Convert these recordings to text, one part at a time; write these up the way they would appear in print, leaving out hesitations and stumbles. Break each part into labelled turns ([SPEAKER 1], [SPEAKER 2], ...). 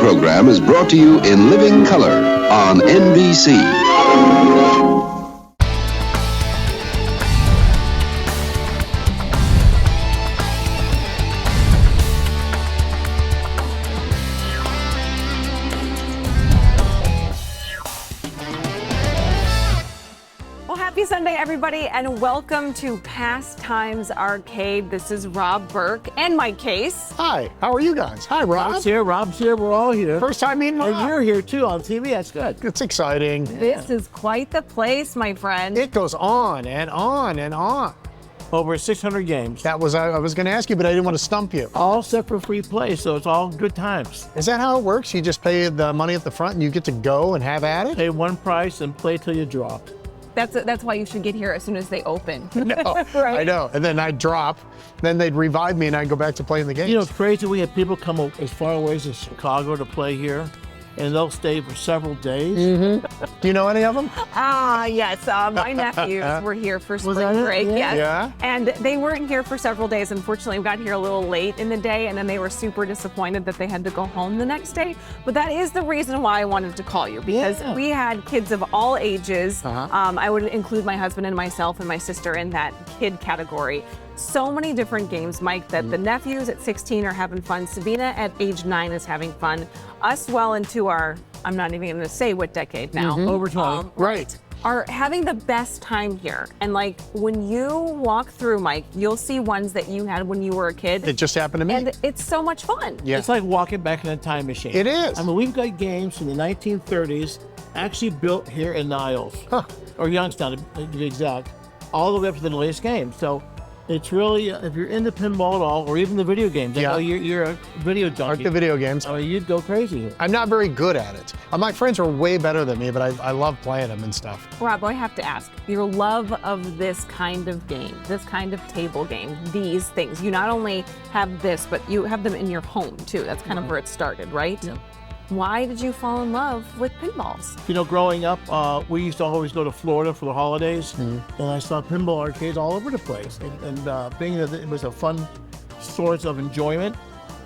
[SPEAKER 1] program is brought to you in living color on NBC.
[SPEAKER 2] Happy Sunday, everybody, and welcome to Pastimes Arcade. This is Rob Berk and Mike Case.
[SPEAKER 3] Hi, how are you guys? Hi, Rob.
[SPEAKER 4] Rob's here, we're all here.
[SPEAKER 3] First time meeting Rob.
[SPEAKER 4] And you're here too on TV, that's good.
[SPEAKER 3] It's exciting.
[SPEAKER 2] This is quite the place, my friend.
[SPEAKER 3] It goes on and on and on.
[SPEAKER 4] Over 600 games.
[SPEAKER 3] That was, I was gonna ask you, but I didn't want to stump you.
[SPEAKER 4] All set for free play, so it's all good times.
[SPEAKER 3] Is that how it works? You just pay the money at the front and you get to go and have at it?
[SPEAKER 4] Pay one price and play till you drop.
[SPEAKER 2] That's why you should get here as soon as they open.
[SPEAKER 3] No,
[SPEAKER 2] right?
[SPEAKER 3] I know. And then I'd drop, then they'd revive me and I'd go back to playing the games.
[SPEAKER 4] You know, it's crazy. We have people come as far away as Chicago to play here, and they'll stay for several days.
[SPEAKER 3] Mm-hmm. Do you know any of them?
[SPEAKER 2] Yes. My nephews were here for spring break.
[SPEAKER 4] Yeah.
[SPEAKER 2] Yes.
[SPEAKER 3] Yeah.
[SPEAKER 2] And they weren't here for several days. Unfortunately, we got here a little late in the day, and then they were super disappointed that they had to go home the next day. But that is the reason why I wanted to call you, because we had kids of all ages. I would include my husband and myself and my sister in that kid category. So many different games, Mike, that the nephews at 16 are having fun. Sabina at age 9 is having fun. Us well into our, I'm not even going to say what decade now.
[SPEAKER 4] Over 12.
[SPEAKER 3] Right.
[SPEAKER 2] Are having the best time here. And like when you walk through, Mike, you'll see ones that you had when you were a kid.
[SPEAKER 3] It just happened to me.
[SPEAKER 2] And it's so much fun.
[SPEAKER 3] Yeah.
[SPEAKER 4] It's like walking back in a time machine.
[SPEAKER 3] It is.
[SPEAKER 4] I mean, we've got games from the 1930s actually built here in Niles, or Youngstown to be exact, all the way up to the latest game. So it's really, if you're into pinball at all, or even the video games, I know you're a video junkie.
[SPEAKER 3] Like the video games.
[SPEAKER 4] I mean, you'd go crazy here.
[SPEAKER 3] I'm not very good at it. My friends are way better than me, but I love playing them and stuff.
[SPEAKER 2] Rob, I have to ask, your love of this kind of game, this kind of table game, these things, you not only have this, but you have them in your home too. That's kind of where it started, right?
[SPEAKER 4] Yeah.
[SPEAKER 2] Why did you fall in love with pinballs?
[SPEAKER 4] You know, growing up, we used to always go to Florida for the holidays, and I saw pinball arcades all over the place. And being that it was a fun source of enjoyment,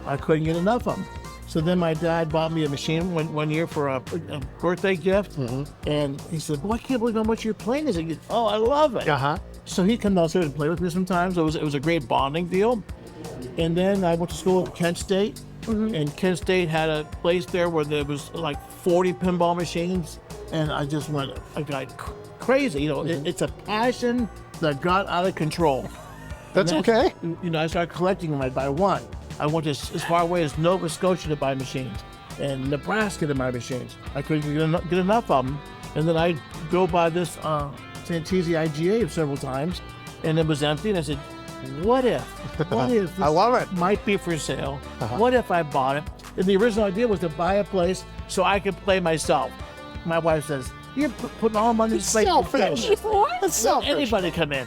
[SPEAKER 4] I couldn't get enough of them. So then my dad bought me a machine one year for a birthday gift, and he said, "Boy, I can't believe how much you're playing this." I said, "Oh, I love it." So he'd come downstairs and play with me sometimes. It was a great bonding deal. And then I went to school at Kent State. And Kent State had a place there where there was like 40 pinball machines, and I got crazy. You know, it's a passion that got out of control.
[SPEAKER 3] That's okay.
[SPEAKER 4] You know, I started collecting them. I'd buy one. I went as far away as Nova Scotia to buy machines, and Nebraska to buy machines. I couldn't get enough of them, and then I'd go by this Santisi IGA several times, and it was empty, and I said, what if this
[SPEAKER 3] I love it.
[SPEAKER 4] might be for sale? What if I bought it? And the original idea was to buy a place so I could play myself. My wife says, "You're putting all money in this place."
[SPEAKER 3] Selfish. That's selfish.
[SPEAKER 4] Anybody come in.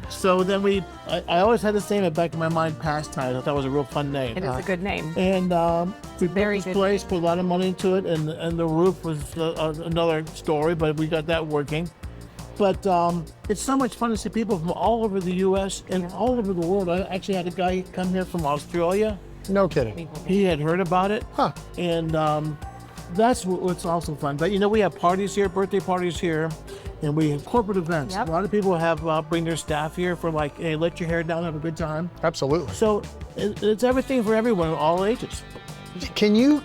[SPEAKER 4] So then I always had the same in the back of my mind, Pastimes. I thought it was a real fun name.
[SPEAKER 2] It is a good name.
[SPEAKER 4] And we built
[SPEAKER 2] Very
[SPEAKER 4] this
[SPEAKER 2] good
[SPEAKER 4] place, put a lot of money into it, and the roof was another story, but we got that working. But it's so much fun to see people from all over the U.S. and all over the world. I actually had a guy come here from Australia.
[SPEAKER 3] No kidding.
[SPEAKER 4] He had heard about it. And that's what's also fun. But, you know, we have parties here, birthday parties here, and we have corporate events. A lot of people have bring their staff here for like, hey, let your hair down, have a good time.
[SPEAKER 3] Absolutely.
[SPEAKER 4] So it's everything for everyone, all ages.
[SPEAKER 3] Can you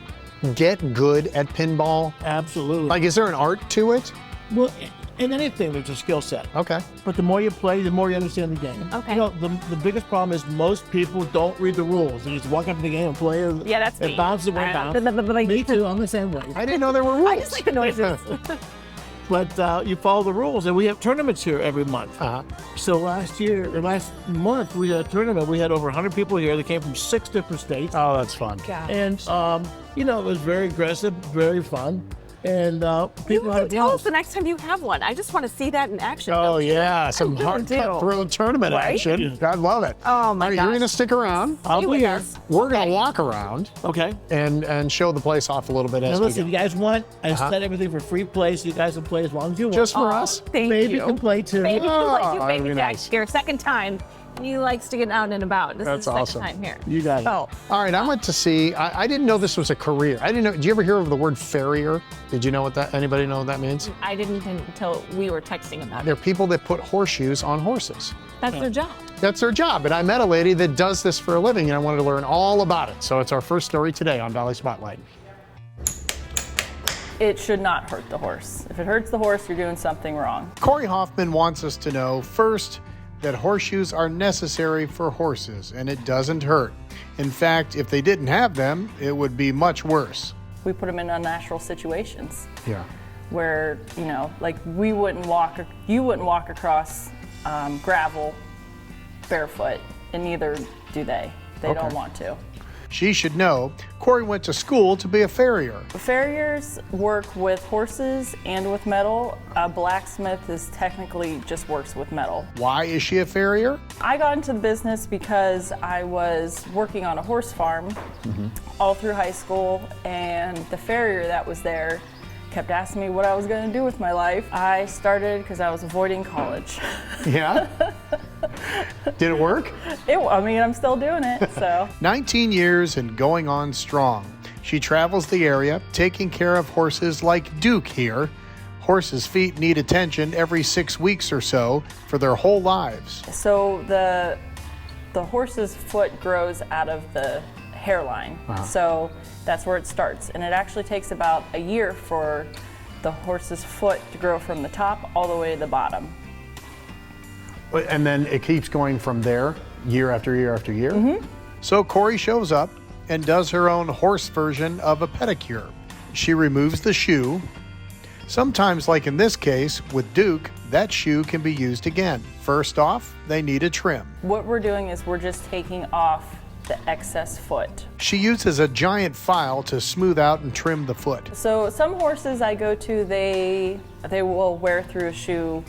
[SPEAKER 3] get good at pinball?
[SPEAKER 4] Absolutely.
[SPEAKER 3] Like, is there an art to it?
[SPEAKER 4] Well, in anything, there's a skill set.
[SPEAKER 3] Okay.
[SPEAKER 4] But the more you play, the more you understand the game.
[SPEAKER 2] Okay.
[SPEAKER 4] You know, the biggest problem is most people don't read the rules. They just walk up to the game and play.
[SPEAKER 2] Yeah, that's me.
[SPEAKER 4] It bounces and bounces. Me too, I'm the same way.
[SPEAKER 3] I didn't know there were rules.
[SPEAKER 2] I just like the noises.
[SPEAKER 4] But you follow the rules, and we have tournaments here every month. So last month, we had a tournament. We had over 100 people here. They came from 6 different states.
[SPEAKER 3] Oh, that's fun.
[SPEAKER 4] And, you know, it was very aggressive, very fun. And people
[SPEAKER 2] You can tell us the next time you have one. I just want to see that in action.
[SPEAKER 3] Oh, yeah. Some hard cutthroat tournament action. I love it.
[SPEAKER 2] Oh, my gosh.
[SPEAKER 3] You're going to stick around.
[SPEAKER 4] I'll be here.
[SPEAKER 3] We're going to walk around.
[SPEAKER 4] Okay.
[SPEAKER 3] And show the place off a little bit as
[SPEAKER 4] Now listen,
[SPEAKER 3] we
[SPEAKER 4] if
[SPEAKER 3] go.
[SPEAKER 4] you guys want, I set everything for free play, so you guys can play as long as you want.
[SPEAKER 3] Just for us?
[SPEAKER 2] Thank
[SPEAKER 4] Baby
[SPEAKER 2] you.
[SPEAKER 4] can play too.
[SPEAKER 2] Baby can play too.
[SPEAKER 3] that'd
[SPEAKER 2] Baby
[SPEAKER 3] be
[SPEAKER 2] Jack
[SPEAKER 3] nice.
[SPEAKER 2] here. Second time He likes to get out and about. This
[SPEAKER 3] That's
[SPEAKER 2] is the
[SPEAKER 3] awesome.
[SPEAKER 2] second time here.
[SPEAKER 4] You got it.
[SPEAKER 2] Oh,
[SPEAKER 3] All right, I went to see, I didn't know this was a career. I didn't know, did you ever hear of the word farrier? Did you know what that, anybody know what that means?
[SPEAKER 2] I didn't until we were texting about
[SPEAKER 3] They're
[SPEAKER 2] it.
[SPEAKER 3] people that put horseshoes on horses.
[SPEAKER 2] That's their job.
[SPEAKER 3] That's their job. And I met a lady that does this for a living, and I wanted to learn all about it. So it's our first story today on Valley Spotlight.
[SPEAKER 5] It should not hurt the horse. If it hurts the horse, you're doing something wrong.
[SPEAKER 3] Corey Hoffman wants us to know, first, that horseshoes are necessary for horses, and it doesn't hurt. In fact, if they didn't have them, it would be much worse.
[SPEAKER 5] We put them in unnatural situations
[SPEAKER 3] Yeah.
[SPEAKER 5] where, like you wouldn't walk across gravel barefoot, and neither do they. They
[SPEAKER 3] Okay.
[SPEAKER 5] don't want to.
[SPEAKER 3] She should know, Corey went to school to be a farrier.
[SPEAKER 5] Farriers work with horses and with metal. A blacksmith is technically just works with metal.
[SPEAKER 3] Why is she a farrier?
[SPEAKER 5] I got into the business because I was working on a horse farm all through high school, and the farrier that was there kept asking me what I was going to do with my life. I started because I was avoiding college.
[SPEAKER 3] Yeah? Did it work?
[SPEAKER 5] I'm still doing it, so.
[SPEAKER 3] 19 years and going on strong. She travels the area, taking care of horses like Duke here. Horses' feet need attention every 6 weeks or so for their whole lives.
[SPEAKER 5] So the horse's foot grows out of the hairline. So that's where it starts. And it actually takes about a year for the horse's foot to grow from the top all the way to the bottom.
[SPEAKER 3] And then it keeps going from there, year after year after year? So Corey shows up and does her own horse version of a pedicure. She removes the shoe. Sometimes, like in this case, with Duke, that shoe can be used again. First off, they need a trim.
[SPEAKER 5] What we're doing is we're just taking off the excess foot.
[SPEAKER 3] She uses a giant file to smooth out and trim the foot.
[SPEAKER 5] So some horses I go to, they will wear through a shoe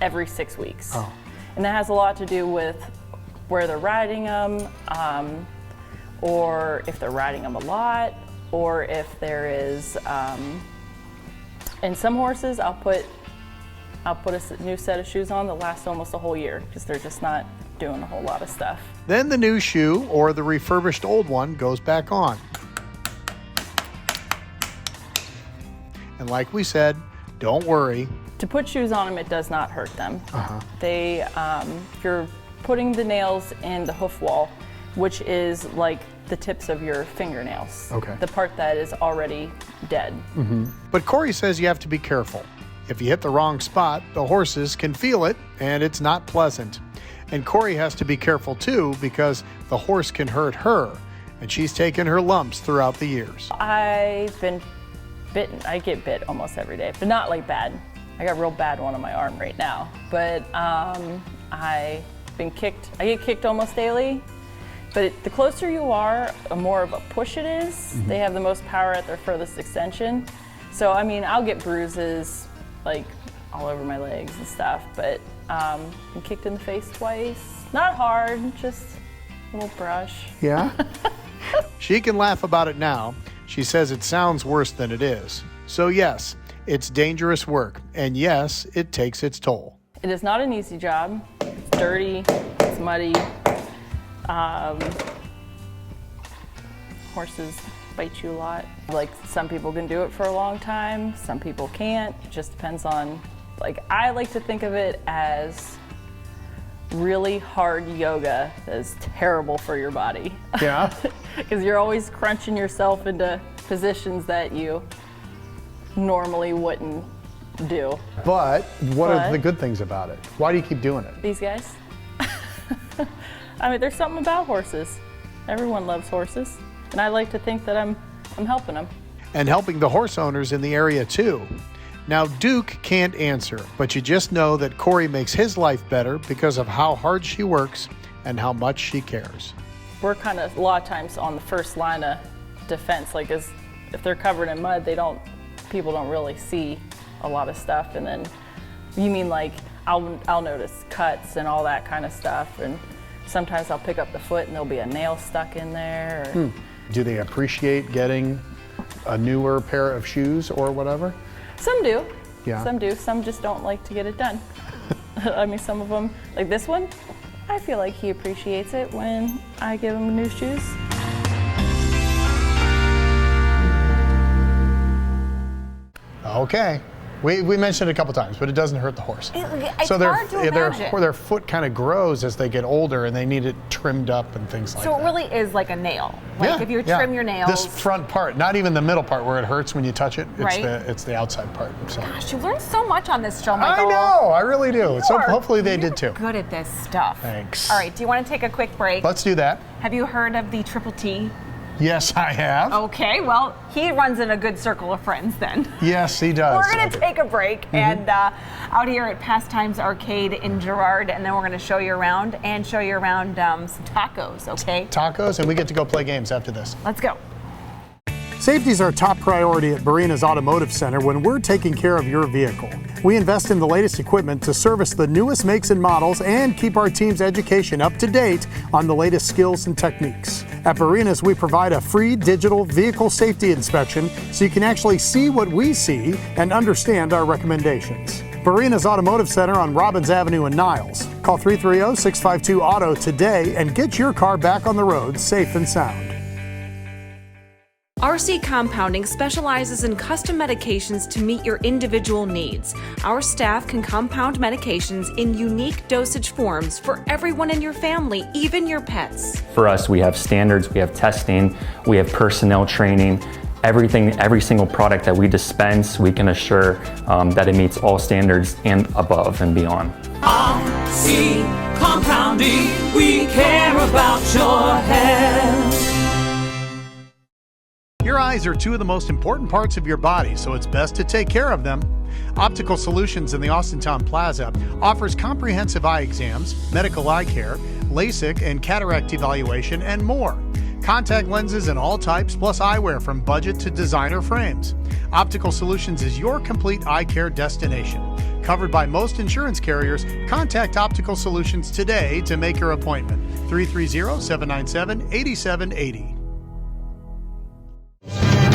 [SPEAKER 5] every 6 weeks.
[SPEAKER 3] Oh.
[SPEAKER 5] And that has a lot to do with where they're riding them, or if they're riding them a lot, or if there is, in some horses I'll put a new set of shoes on that last almost a whole year because they're just not doing a whole lot of stuff.
[SPEAKER 3] Then the new shoe or the refurbished old one goes back on. And like we said, don't worry.
[SPEAKER 5] To put shoes on them, it does not hurt them. You're putting the nails in the hoof wall, which is like the tips of your fingernails.
[SPEAKER 3] Okay.
[SPEAKER 5] The part that is already dead.
[SPEAKER 3] But Corey says you have to be careful. If you hit the wrong spot, the horses can feel it, and it's not pleasant. And Corey has to be careful too, because the horse can hurt her, and she's taken her lumps throughout the years.
[SPEAKER 5] I've been bitten. I get bit almost every day, but not like bad. I got a real bad one on my arm right now. But I've been kicked. I get kicked almost daily. But the closer you are, the more of a push it is. They have the most power at their furthest extension. So I'll get bruises like all over my legs and stuff. But been kicked in the face twice. Not hard, just a little brush.
[SPEAKER 3] Yeah? She can laugh about it now. She says it sounds worse than it is. So yes, it's dangerous work. And yes, it takes its toll.
[SPEAKER 5] It is not an easy job. It's dirty, it's muddy. Horses bite you a lot. Like some people can do it for a long time, some people can't. It just depends on, I like to think of it as really hard yoga that is terrible for your body.
[SPEAKER 3] Yeah?
[SPEAKER 5] Because you're always crunching yourself into positions that you normally wouldn't do.
[SPEAKER 3] But what are
[SPEAKER 5] But-
[SPEAKER 3] the good things about it? Why do you keep doing it?
[SPEAKER 5] These guys. There's something about horses. Everyone loves horses. And I like to think that I'm helping them.
[SPEAKER 3] And helping the horse owners in the area too. Now, Duke can't answer, but you just know that Corey makes his life better because of how hard she works and how much she cares.
[SPEAKER 5] We're kind of a lot of times on the first line of defense. If they're covered in mud, people don't really see a lot of stuff. And then you mean I'll notice cuts and all that kind of stuff. And sometimes I'll pick up the foot and there'll be a nail stuck in there. Or,
[SPEAKER 3] Do they appreciate getting a newer pair of shoes or whatever?
[SPEAKER 5] Some do.
[SPEAKER 3] Yeah.
[SPEAKER 5] Some do. Some just don't like to get it done. Some of them, like this one, I feel like he appreciates it when I give him new shoes.
[SPEAKER 3] Okay. We mentioned it a couple times, but it doesn't hurt the horse.
[SPEAKER 2] It's
[SPEAKER 3] so
[SPEAKER 2] hard to imagine.
[SPEAKER 3] their foot kind of grows as they get older, and they need it trimmed up and things like that.
[SPEAKER 2] So it really is like a nail. Like if you trim your nails.
[SPEAKER 3] This front part, not even the middle part where it hurts when you touch it. It's
[SPEAKER 2] Right.
[SPEAKER 3] it's the outside part. So.
[SPEAKER 2] Gosh, you learned so much on this show,
[SPEAKER 3] I
[SPEAKER 2] Michael.
[SPEAKER 3] know, I really do. So
[SPEAKER 2] are
[SPEAKER 3] hopefully they did too.
[SPEAKER 2] Good at this stuff.
[SPEAKER 3] Thanks.
[SPEAKER 2] All right, do you want to take a quick break?
[SPEAKER 3] Let's do that.
[SPEAKER 2] Have you heard of the Triple T?
[SPEAKER 3] Yes, I have.
[SPEAKER 2] Okay, well, he runs in a good circle of friends then.
[SPEAKER 3] Yes, he does.
[SPEAKER 2] We're going to take a break and out here at Pastimes Arcade in Girard, and then we're going to show you around and show you around some tacos, okay?
[SPEAKER 3] Tacos, and we get to go play games after this.
[SPEAKER 2] Let's go.
[SPEAKER 3] Safety is our top priority at Barina's Automotive Center when we're taking care of your vehicle. We invest in the latest equipment to service the newest makes and models and keep our team's education up to date on the latest skills and techniques. At Barina's, we provide a free digital vehicle safety inspection so you can actually see what we see and understand our recommendations. Barina's Automotive Center on Robbins Avenue in Niles. Call 330-652-AUTO today and get your car back on the road safe and sound.
[SPEAKER 6] RC Compounding specializes in custom medications to meet your individual needs. Our staff can compound medications in unique dosage forms for everyone in your family, even your pets.
[SPEAKER 7] For us, we have standards, we have testing, we have personnel training. Everything, every single product that we dispense, we can assure that it meets all standards and above and beyond.
[SPEAKER 8] RC Compounding, we care about your health.
[SPEAKER 3] Your eyes are two of the most important parts of your body, so it's best to take care of them. Optical Solutions in the Austintown Plaza offers comprehensive eye exams, medical eye care, LASIK and cataract evaluation, and more. Contact lenses in all types, plus eyewear from budget to designer frames. Optical Solutions is your complete eye care destination. Covered by most insurance carriers, contact Optical Solutions today to make your appointment. 330-797-8780.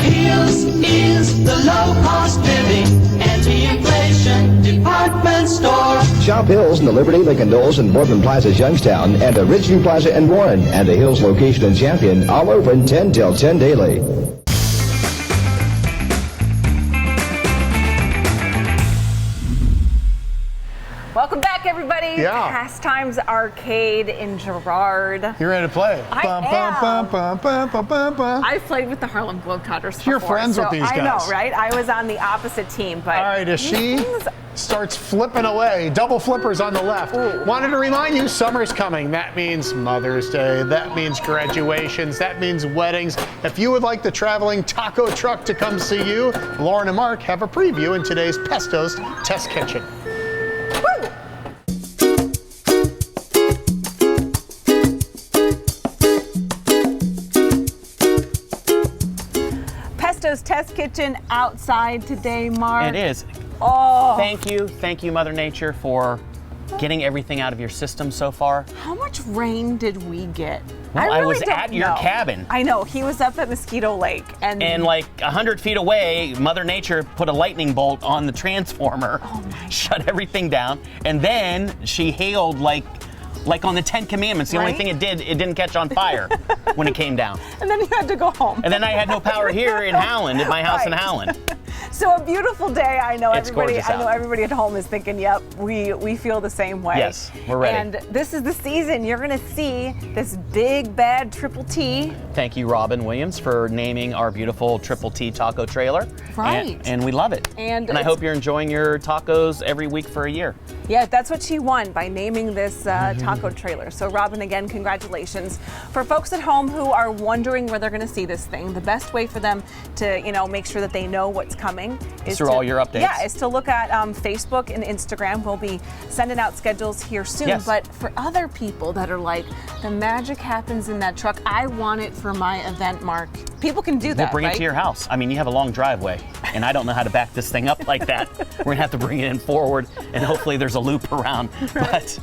[SPEAKER 8] Hills is the low-cost living, anti-inflation department store.
[SPEAKER 9] Shop Hills in the Liberty, Lincoln Knowles, and Boardman Plaza, Youngstown, and the Ridgeview Plaza in Warren, and the Hills location in Champion, all open 10 till 10 daily.
[SPEAKER 2] Welcome back, everybody.
[SPEAKER 3] Yeah.
[SPEAKER 2] Pastimes Arcade in Girard.
[SPEAKER 3] You ready to play?
[SPEAKER 2] I am. I've played with the Harlem Globetrotters before.
[SPEAKER 3] You're friends with these guys.
[SPEAKER 2] I know, right? I was on the opposite team, but
[SPEAKER 3] All right, as she starts flipping away, double flippers on the left.
[SPEAKER 2] Ooh.
[SPEAKER 3] Wanted to remind you, summer's coming. That means Mother's Day. That means graduations. That means weddings. If you would like the Traveling Taco Truck to come see you, Lauren and Mark have a preview in today's Pesto's Test Kitchen.
[SPEAKER 2] Pesto's Test Kitchen outside today, Mark.
[SPEAKER 10] It is.
[SPEAKER 2] Oh.
[SPEAKER 10] Thank you, Mother Nature, for getting everything out of your system so far.
[SPEAKER 2] How much rain did we get?
[SPEAKER 10] Well, I
[SPEAKER 2] really
[SPEAKER 10] was
[SPEAKER 2] don't
[SPEAKER 10] at your
[SPEAKER 2] know.
[SPEAKER 10] cabin.
[SPEAKER 2] I know. He was up at Mosquito Lake.
[SPEAKER 10] And like 100 feet away, Mother Nature put a lightning bolt on the transformer, shut everything down, and then she hailed like on the 10 Commandments. The only
[SPEAKER 2] Right?
[SPEAKER 10] thing it didn't catch on fire when it came down.
[SPEAKER 2] And then you had to go home.
[SPEAKER 10] And then I had no power here in Howland, at my house in
[SPEAKER 2] Right.
[SPEAKER 10] Howland.
[SPEAKER 2] So a beautiful day. I know
[SPEAKER 10] It's
[SPEAKER 2] everybody.
[SPEAKER 10] gorgeous
[SPEAKER 2] I know
[SPEAKER 10] out.
[SPEAKER 2] everybody at home is thinking, "Yep, we feel the same way."
[SPEAKER 10] Yes, we're ready.
[SPEAKER 2] And this is the season. You're going to see this big bad Triple T.
[SPEAKER 10] Thank you, Robin Williams, for naming our beautiful Triple T taco trailer.
[SPEAKER 2] Right.
[SPEAKER 10] And we love it.
[SPEAKER 2] And
[SPEAKER 10] I
[SPEAKER 2] it's-
[SPEAKER 10] hope you're enjoying your tacos every week for a year.
[SPEAKER 2] Yeah, that's what she won by naming this taco trailer. So Robin, again, congratulations. For folks at home who are wondering where they're going to see this thing, the best way for them to, make sure that they know what's coming is
[SPEAKER 10] Through
[SPEAKER 2] to,
[SPEAKER 10] all your updates.
[SPEAKER 2] Yeah, is to look at Facebook and Instagram. We'll be sending out schedules here soon.
[SPEAKER 10] Yes.
[SPEAKER 2] But for other people that are like, the magic happens in that truck, I want it for my event, Mark. People can do that,
[SPEAKER 10] We'll bring
[SPEAKER 2] right?
[SPEAKER 10] it to your house. I mean, you have a long driveway, and I don't know how to back this thing up like that. We're gonna have to bring it in forward, and hopefully there's a loop around. But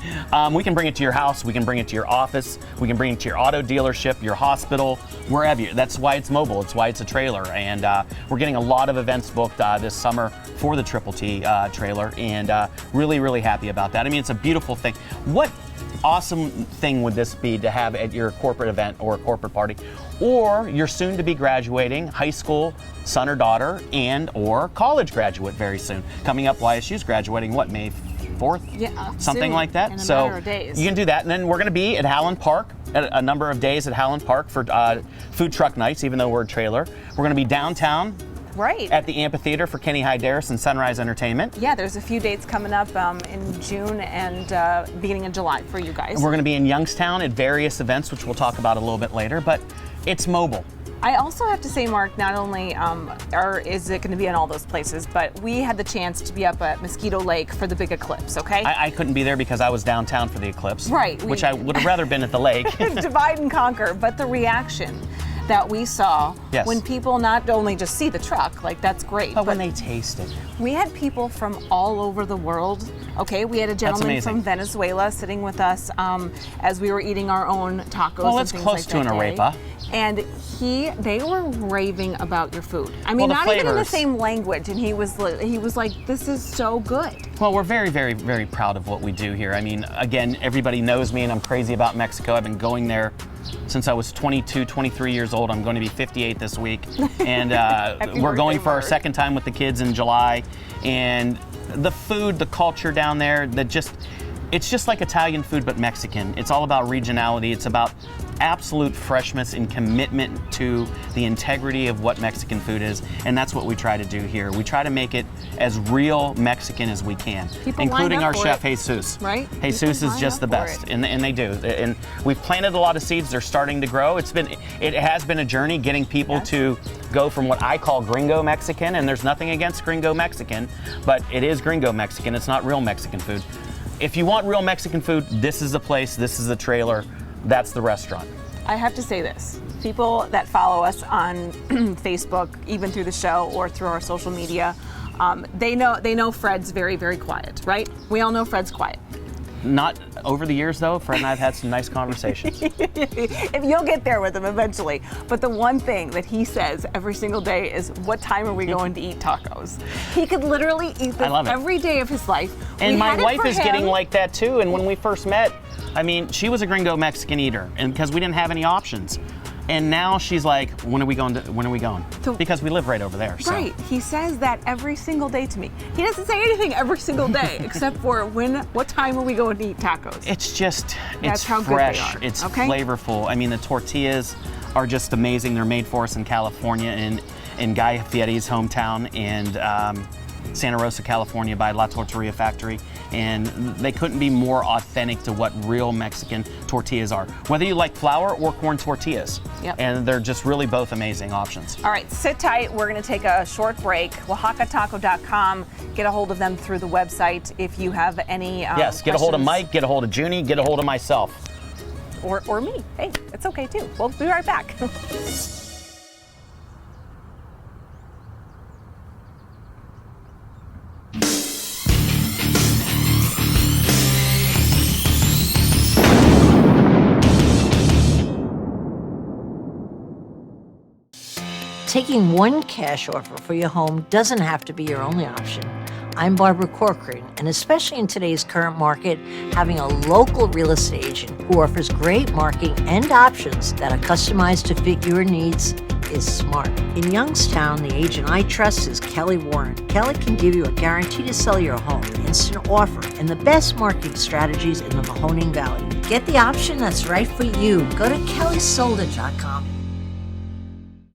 [SPEAKER 10] we can bring it to your house. We can bring it to your office. We can bring it to your auto dealership, your hospital, wherever. That's why it's mobile. It's why it's a trailer. And we're getting a lot of events booked this summer for the Triple T trailer, and really, really happy about that. I mean, it's a beautiful thing. What awesome thing would this be to have at your corporate event or a corporate party, or you're soon to be graduating high school son or daughter and or college graduate very soon. Coming up, YSU's graduating, what, May 4th?
[SPEAKER 2] Yeah,
[SPEAKER 10] something
[SPEAKER 2] soon,
[SPEAKER 10] like that.
[SPEAKER 2] in a
[SPEAKER 10] So
[SPEAKER 2] matter of days.
[SPEAKER 10] you can do that. And then we're going to be at Howland Park, a number of days at Howland Park for food truck nights, even though we're a trailer. We're going to be downtown
[SPEAKER 2] Right.
[SPEAKER 10] at the amphitheater for Kenny Hyderis and Sunrise Entertainment.
[SPEAKER 2] Yeah, there's a few dates coming up in June and beginning of July for you guys.
[SPEAKER 10] And we're going to be in Youngstown at various events, which we'll talk about a little bit later, but it's mobile.
[SPEAKER 2] I also have to say, Mark, not only is it going to be in all those places, but we had the chance to be up at Mosquito Lake for the big eclipse, okay?
[SPEAKER 10] I couldn't be there because I was downtown for the eclipse.
[SPEAKER 2] Right.
[SPEAKER 10] Which I would have rather been at the lake.
[SPEAKER 2] Divide and conquer, but the reaction that we saw
[SPEAKER 10] Yes.
[SPEAKER 2] when people not only just see the truck, like that's great,
[SPEAKER 10] But when they taste it.
[SPEAKER 2] we had people from all over the world. Okay, we had a gentleman
[SPEAKER 10] amazing.
[SPEAKER 2] from Venezuela sitting with us as we were eating our own tacos.
[SPEAKER 10] Well,
[SPEAKER 2] and
[SPEAKER 10] it's
[SPEAKER 2] things
[SPEAKER 10] close
[SPEAKER 2] like
[SPEAKER 10] to an
[SPEAKER 2] that day.
[SPEAKER 10] arepa.
[SPEAKER 2] And they were raving about your food. I mean,
[SPEAKER 10] Well, the
[SPEAKER 2] not even in the
[SPEAKER 10] flavors.
[SPEAKER 2] same language. And he was like, "This is so good."
[SPEAKER 10] Well, we're very, very, very proud of what we do here. I mean, again, everybody knows me and I'm crazy about Mexico. I've been going there since I was 22, 23 years old. I'm going to be 58 this week. And we're going
[SPEAKER 2] birthday,
[SPEAKER 10] for our
[SPEAKER 2] Mark.
[SPEAKER 10] second time with the kids in July. And the food, the culture down there, it's just like Italian food, but Mexican. It's all about regionality. It's about absolute freshness and commitment to the integrity of what Mexican food is, and that's what we try to do here. We try to make it as real Mexican as we can,
[SPEAKER 2] People
[SPEAKER 10] including
[SPEAKER 2] line up
[SPEAKER 10] our
[SPEAKER 2] for
[SPEAKER 10] chef
[SPEAKER 2] it.
[SPEAKER 10] Jesus.
[SPEAKER 2] Right?
[SPEAKER 10] Jesus
[SPEAKER 2] People
[SPEAKER 10] is
[SPEAKER 2] line
[SPEAKER 10] just
[SPEAKER 2] up
[SPEAKER 10] the
[SPEAKER 2] for
[SPEAKER 10] best,
[SPEAKER 2] it.
[SPEAKER 10] and they do. And we've planted a lot of seeds. They're starting to grow. It has been a journey getting people to go from what I call gringo Mexican, and there's nothing against gringo Mexican, but it is gringo Mexican. It's not real Mexican food. If you want real Mexican food, this is the place, this is the trailer, that's the restaurant.
[SPEAKER 2] I have to say this. People that follow us on Facebook, even through the show or through our social media, they know Fred's very, very quiet, right? We all know Fred's quiet.
[SPEAKER 10] Not over the years though, Fred and I have had some nice conversations.
[SPEAKER 2] If you'll get there with him eventually. But the one thing that he says every single day is, "What time are we going to eat tacos?" He could literally eat
[SPEAKER 10] I
[SPEAKER 2] this
[SPEAKER 10] love it.
[SPEAKER 2] every day of his life.
[SPEAKER 10] And
[SPEAKER 2] We
[SPEAKER 10] my
[SPEAKER 2] had it
[SPEAKER 10] wife
[SPEAKER 2] for
[SPEAKER 10] is
[SPEAKER 2] him.
[SPEAKER 10] getting like that too. And when we first met, I mean, she was a gringo Mexican eater, and because we didn't have any options. And now she's like, when are we going?
[SPEAKER 2] So-
[SPEAKER 10] Because we live right over there. So.
[SPEAKER 2] Right. He says that every single day to me. He doesn't say anything every single day except for what time are we going to eat tacos?
[SPEAKER 10] It's just,
[SPEAKER 2] That's
[SPEAKER 10] it's
[SPEAKER 2] how good they
[SPEAKER 10] fresh,
[SPEAKER 2] are,
[SPEAKER 10] it's
[SPEAKER 2] okay?
[SPEAKER 10] flavorful. I mean, the tortillas are just amazing. They're made for us in California, in Guy Fieri's hometown, and Santa Rosa, California, by La Tortilla Factory. And they couldn't be more authentic to what real Mexican tortillas are. Whether you like flour or corn tortillas.
[SPEAKER 2] Yep.
[SPEAKER 10] And they're just really both amazing options.
[SPEAKER 2] All right, sit tight. We're going to take a short break. OaxacaTaco.com. Get a hold of them through the website if you have any
[SPEAKER 10] Yes, get a hold of
[SPEAKER 2] questions.
[SPEAKER 10] Mike, get a hold of Junie, get a hold of myself.
[SPEAKER 2] Or me. Hey, it's okay too. We'll be right back.
[SPEAKER 11] Taking one cash offer for your home doesn't have to be your only option. I'm Barbara Corcoran, and especially in today's current market, having a local real estate agent who offers great marketing and options that are customized to fit your needs is smart. In Youngstown, the agent I trust is Kelly Warren. Kelly can give you a guarantee to sell your home, instant offer, and the best marketing strategies in the Mahoning Valley. Get the option that's right for you. Go to kellysolda.com.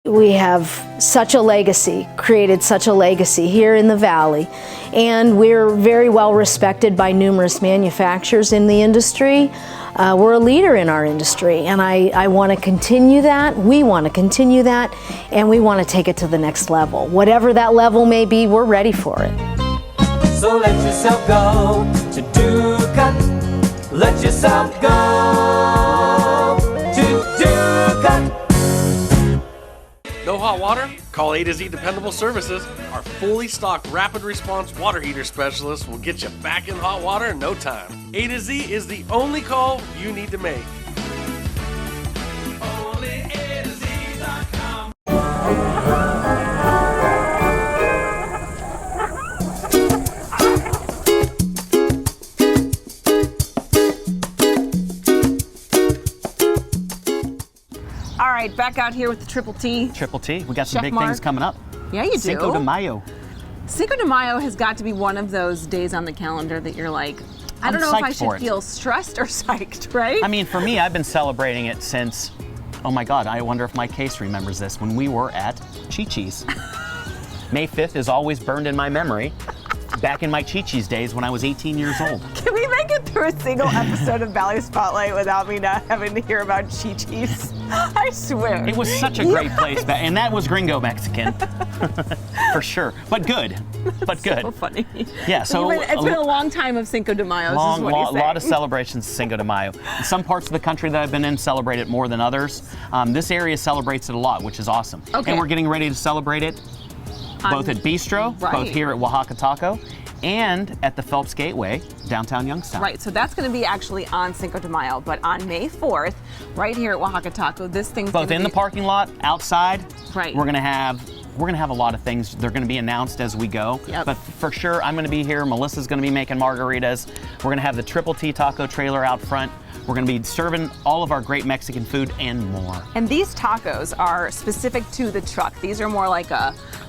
[SPEAKER 12] We have such a legacy, created such a legacy here in the Valley, and we're very well respected by numerous manufacturers in the industry. We're a leader in our industry, and I want to continue that. We want to continue that, and we want to take it to the next level. Whatever that level may be, we're ready for it.
[SPEAKER 8] So let yourself go to Duca. Let yourself go to Duca.
[SPEAKER 13] No hot water? Call A to Z Dependable Services. Our fully stocked rapid response water heater specialist will get you back in hot water in no time. A to Z is the only call you need to make. Only A to Z.com.
[SPEAKER 2] All right, back out here with the Triple T.
[SPEAKER 10] Triple T. We got some
[SPEAKER 2] Chef
[SPEAKER 10] big
[SPEAKER 2] Mark.
[SPEAKER 10] things coming up.
[SPEAKER 2] Yeah, you do.
[SPEAKER 10] Cinco de Mayo.
[SPEAKER 2] Cinco de Mayo has got to be one of those days on the calendar that you're like, I don't know if I should feel stressed or psyched, right?
[SPEAKER 10] I mean, for me, I've been celebrating it since, oh my God, I wonder if my case remembers this, when we were at Chi-Chi's. May 5th is always burned in my memory. Back in my Chi-Chi's days when I was 18 years old.
[SPEAKER 2] Can we make it through a single episode of Valley Spotlight without me not having to hear about Chi-Chi's? I swear.
[SPEAKER 10] It was such a great place, and that was gringo Mexican, for sure. But good, but good.
[SPEAKER 2] So funny.
[SPEAKER 10] Yeah, so
[SPEAKER 2] it's been a long time of Cinco de Mayo.
[SPEAKER 10] Long, lot of celebrations of Cinco de Mayo. Some parts of the country that I've been in celebrate it more than others. This area celebrates it a lot, which is awesome.
[SPEAKER 2] Okay.
[SPEAKER 10] And we're getting ready to celebrate it both at Bistro, both here at Oaxaca Taco, and at the Phelps Gateway, downtown Youngstown.
[SPEAKER 2] Right, so that's going to be actually on Cinco de Mayo, but on May 4th, right here at Oaxaca Taco, this thing's
[SPEAKER 10] both in the parking lot, outside.
[SPEAKER 2] Right.
[SPEAKER 10] We're gonna have a lot of things. They're gonna be announced as we go.
[SPEAKER 2] Yep.
[SPEAKER 10] But for sure, I'm gonna be here. Melissa's gonna be making margaritas. We're gonna have the Triple T taco trailer out front. We're gonna be serving all of our great Mexican food and more.
[SPEAKER 2] And these tacos are specific to the truck. These are more like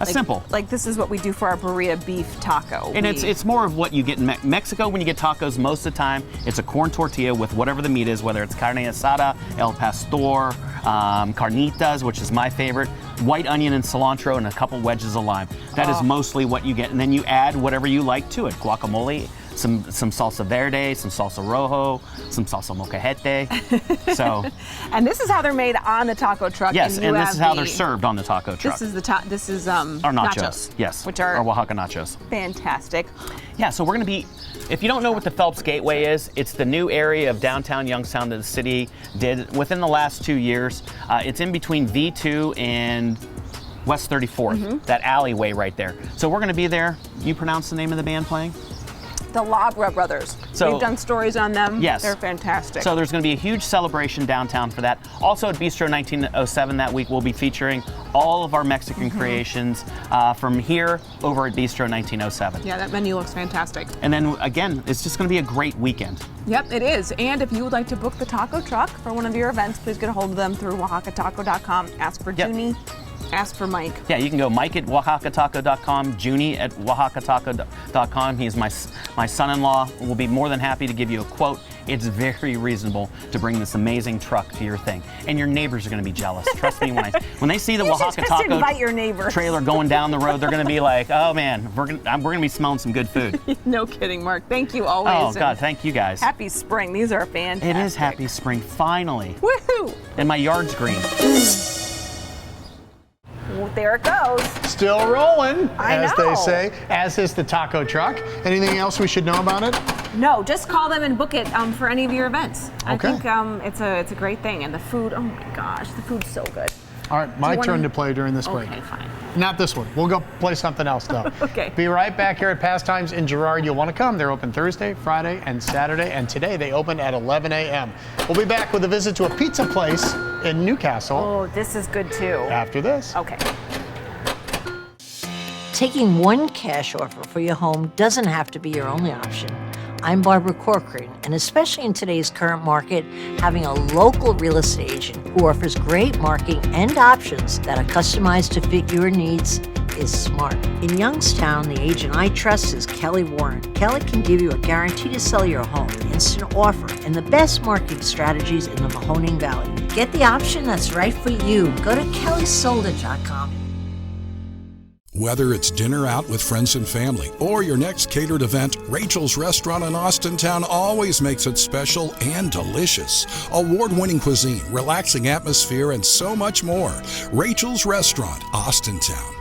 [SPEAKER 10] simple.
[SPEAKER 2] Like this is what we do for our burrito beef taco.
[SPEAKER 10] And it's more of what you get in Mexico when you get tacos. Most of the time, it's a corn tortilla with whatever the meat is, whether it's carne asada, el pastor, carnitas, which is my favorite, white onion and cilantro, and a couple wedges of lime. That is mostly what you get. And then you add whatever you like to it. Guacamole, some salsa verde, some salsa rojo, some salsa molcajete. So.
[SPEAKER 2] And this is how they're made on the taco truck.
[SPEAKER 10] Yes, and this is how they're
[SPEAKER 2] the-
[SPEAKER 10] served on the taco truck.
[SPEAKER 2] This is
[SPEAKER 10] Our nachos. Yes.
[SPEAKER 2] Which are
[SPEAKER 10] our Oaxaca nachos.
[SPEAKER 2] fantastic.
[SPEAKER 10] Yeah, so we're gonna be, if you don't know what the Phelps Gateway is, it's the new area of downtown Youngstown that the city did within the last 2 years. It's in between V2 and West 34th, that alleyway right there. So we're gonna be there. You pronounce the name of the band playing?
[SPEAKER 2] The Labra Brothers.
[SPEAKER 10] So-
[SPEAKER 2] We've done stories on them.
[SPEAKER 10] Yes.
[SPEAKER 2] They're fantastic.
[SPEAKER 10] So there's going to be a huge celebration downtown for that. Also at Bistro 1907 that week, we'll be featuring all of our Mexican creations from here over at Bistro 1907.
[SPEAKER 2] Yeah, that menu looks fantastic.
[SPEAKER 10] And then again, it's just going to be a great weekend.
[SPEAKER 2] Yep, it is. And if you would like to book the taco truck for one of your events, please get a hold of them through oaxacataco.com. Ask for Junie. Ask for Mike.
[SPEAKER 10] Yeah, you can go Mike at oaxacataco.com, Junie at oaxacataco.com. He's my son-in-law. We'll be more than happy to give you a quote. It's very reasonable to bring this amazing truck to your thing. And your neighbors are going to be jealous. Trust me, when they see the Oaxaca Taco
[SPEAKER 2] invite your neighbors.
[SPEAKER 10] trailer going down the road, they're going to be like, oh man, we're going to be smelling some good food.
[SPEAKER 2] No kidding, Mark. Thank you always.
[SPEAKER 10] Oh God, thank you guys.
[SPEAKER 2] Happy spring. These are fantastic.
[SPEAKER 10] It is happy spring, finally.
[SPEAKER 2] Woohoo!
[SPEAKER 10] And my yard's green.
[SPEAKER 2] Well, there it goes.
[SPEAKER 3] Still rolling, as
[SPEAKER 2] know.
[SPEAKER 3] they say, as is the taco truck. Anything else we should know about it?
[SPEAKER 2] No, just call them and book it for any of your events.
[SPEAKER 3] Okay.
[SPEAKER 2] I think it's a great thing. And the food, oh my gosh, the food's so good.
[SPEAKER 3] All right, my turn to play during this break.
[SPEAKER 2] Okay, fine.
[SPEAKER 3] Not this one. We'll go play something else, though.
[SPEAKER 2] Okay.
[SPEAKER 3] Be right back here at Pastimes in Girard. You'll want to come. They're open Thursday, Friday, and Saturday. And today they open at 11 a.m. We'll be back with a visit to a pizza place in Newcastle.
[SPEAKER 2] Oh, this is good too.
[SPEAKER 3] After this.
[SPEAKER 2] Okay.
[SPEAKER 11] Taking one cash offer for your home doesn't have to be your only option. I'm Barbara Corcoran, and especially in today's current market, having a local real estate agent who offers great marketing and options that are customized to fit your needs is smart. In Youngstown, the agent I trust is Kelly Warren. Kelly can give you a guarantee to sell your home, instant offer, and the best marketing strategies in the Mahoning Valley. Get the option that's right for you. Go to kellysolda.com.
[SPEAKER 14] Whether it's dinner out with friends and family or your next catered event, Rachel's Restaurant in Austintown always makes it special and delicious. Award-winning cuisine, relaxing atmosphere, and so much more. Rachel's Restaurant, Austintown.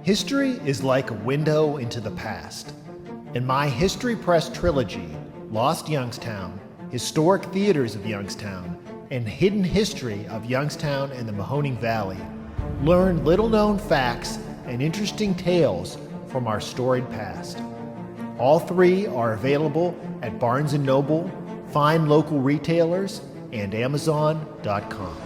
[SPEAKER 15] History is like a window into the past. In my History Press trilogy, Lost Youngstown, Historic Theaters of Youngstown, and Hidden History of Youngstown and the Mahoning Valley, learn little-known facts and interesting tales from our storied past. All three are available at Barnes & Noble, fine local retailers, and Amazon.com.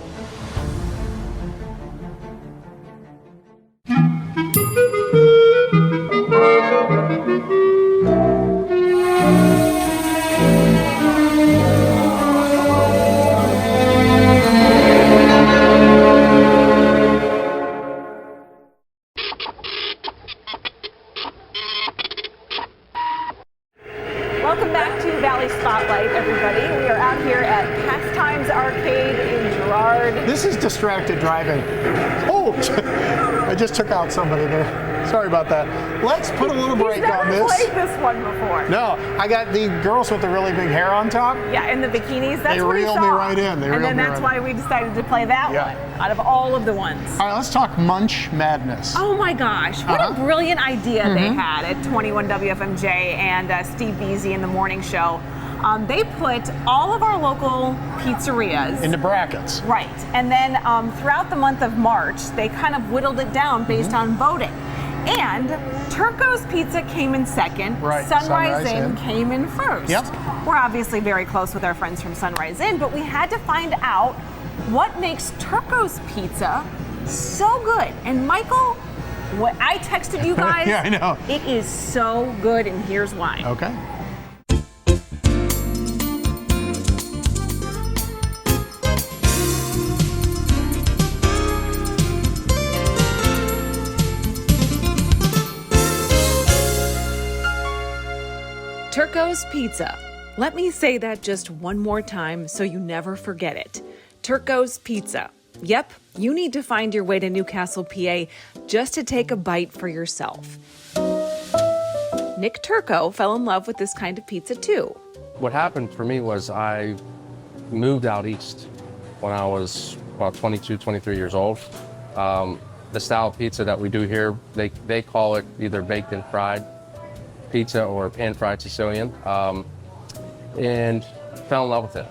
[SPEAKER 2] Girard.
[SPEAKER 3] This is distracted driving. Oh, I just took out somebody there. Sorry about that. Let's put a little break on this.
[SPEAKER 2] He's never played this one before.
[SPEAKER 3] No, I got the girls with the really big hair on top.
[SPEAKER 2] Yeah, in the bikinis. That's
[SPEAKER 3] they
[SPEAKER 2] what he
[SPEAKER 3] reeled
[SPEAKER 2] saw.
[SPEAKER 3] me right in.
[SPEAKER 2] And then that's why we decided to play that one out of all of the ones.
[SPEAKER 3] All right, let's talk Munch Madness.
[SPEAKER 2] Oh my gosh, what a brilliant idea they had at 21 WFMJ and Steve Beasy in the morning show. They put all of our local pizzerias
[SPEAKER 3] into brackets.
[SPEAKER 2] Right, and then throughout the month of March, they kind of whittled it down based on voting. And Turco's Pizza came in second.
[SPEAKER 3] Right.
[SPEAKER 2] Sunrise Inn came in first.
[SPEAKER 3] Yep.
[SPEAKER 2] We're obviously very close with our friends from Sunrise Inn, but we had to find out what makes Turco's Pizza so good. And Michael, what I texted you guys,
[SPEAKER 3] yeah, I know.
[SPEAKER 2] It is so good, and here's why.
[SPEAKER 3] Okay.
[SPEAKER 6] Turco's Pizza. Let me say that just one more time so you never forget it. Turco's Pizza. Yep, you need to find your way to Newcastle, PA just to take a bite for yourself. Nick Turco fell in love with this kind of pizza too.
[SPEAKER 16] What happened for me was I moved out east when I was about 22, 23 years old. The style of pizza that we do here, they call it either baked and fried pizza or pan-fried Sicilian, and fell in love with it.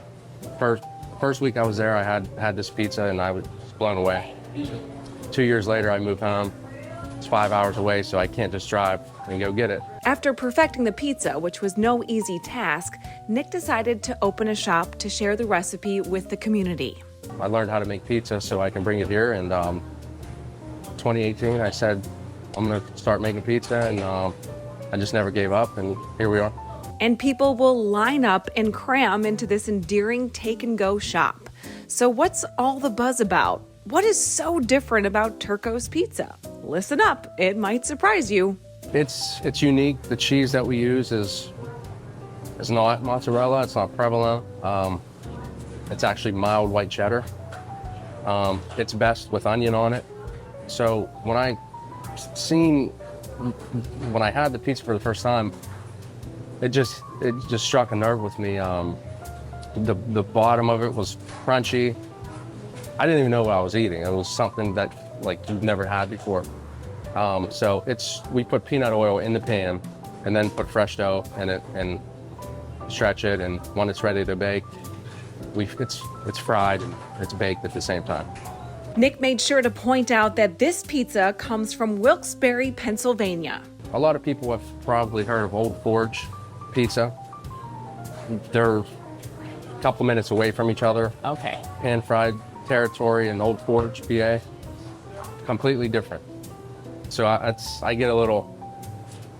[SPEAKER 16] First week I was there, I had this pizza and I was blown away. 2 years later, I moved home. It's 5 hours away, so I can't just drive and go get it.
[SPEAKER 6] After perfecting the pizza, which was no easy task, Nick decided to open a shop to share the recipe with the community.
[SPEAKER 16] I learned how to make pizza so I can bring it here, and 2018 I said I'm gonna start making pizza, and I just never gave up, and here we are.
[SPEAKER 6] And people will line up and cram into this endearing take-and-go shop. So what's all the buzz about? What is so different about Turco's Pizza? Listen up, it might surprise you.
[SPEAKER 16] It's unique. The cheese that we use is not mozzarella, it's not provolone. It's actually mild white cheddar. It's best with onion on it. So when I had the pizza for the first time, it just struck a nerve with me. The bottom of it was crunchy. I didn't even know what I was eating. It was something that you've never had before. So we put peanut oil in the pan and then put fresh dough in it and stretch it, and when it's ready to bake, it's fried and it's baked at the same time.
[SPEAKER 6] Nick made sure to point out that this pizza comes from Wilkes-Barre, Pennsylvania.
[SPEAKER 16] A lot of people have probably heard of Old Forge Pizza. They're a couple minutes away from each other.
[SPEAKER 5] Okay.
[SPEAKER 16] Pan-fried territory and Old Forge, PA. Completely different. So I get a little,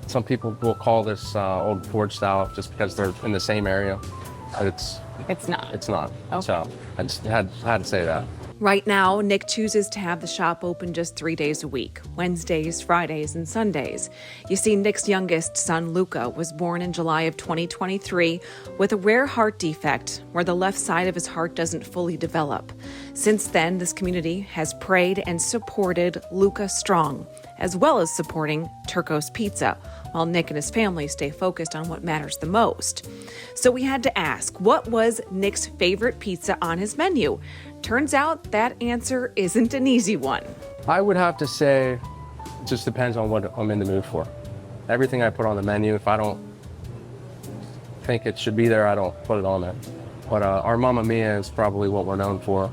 [SPEAKER 16] some people will call this Old Forge style just because they're in the same area. But
[SPEAKER 2] it's not.
[SPEAKER 16] It's not.
[SPEAKER 2] Okay.
[SPEAKER 16] So I just had to say that.
[SPEAKER 6] Right now, Nick chooses to have the shop open just 3 days a week, Wednesdays, Fridays, and Sundays. You see, Nick's youngest son, Luca, was born in July of 2023 with a rare heart defect where the left side of his heart doesn't fully develop. Since then, this community has prayed and supported Luca Strong, as well as supporting Turco's Pizza, while Nick and his family stay focused on what matters the most. So we had to ask, what was Nick's favorite pizza on his menu? Turns out that answer isn't an easy one.
[SPEAKER 16] I would have to say it just depends on what I'm in the mood for. Everything I put on the menu, if I don't think it should be there, I don't put it on there. But our Mamma Mia is probably what we're known for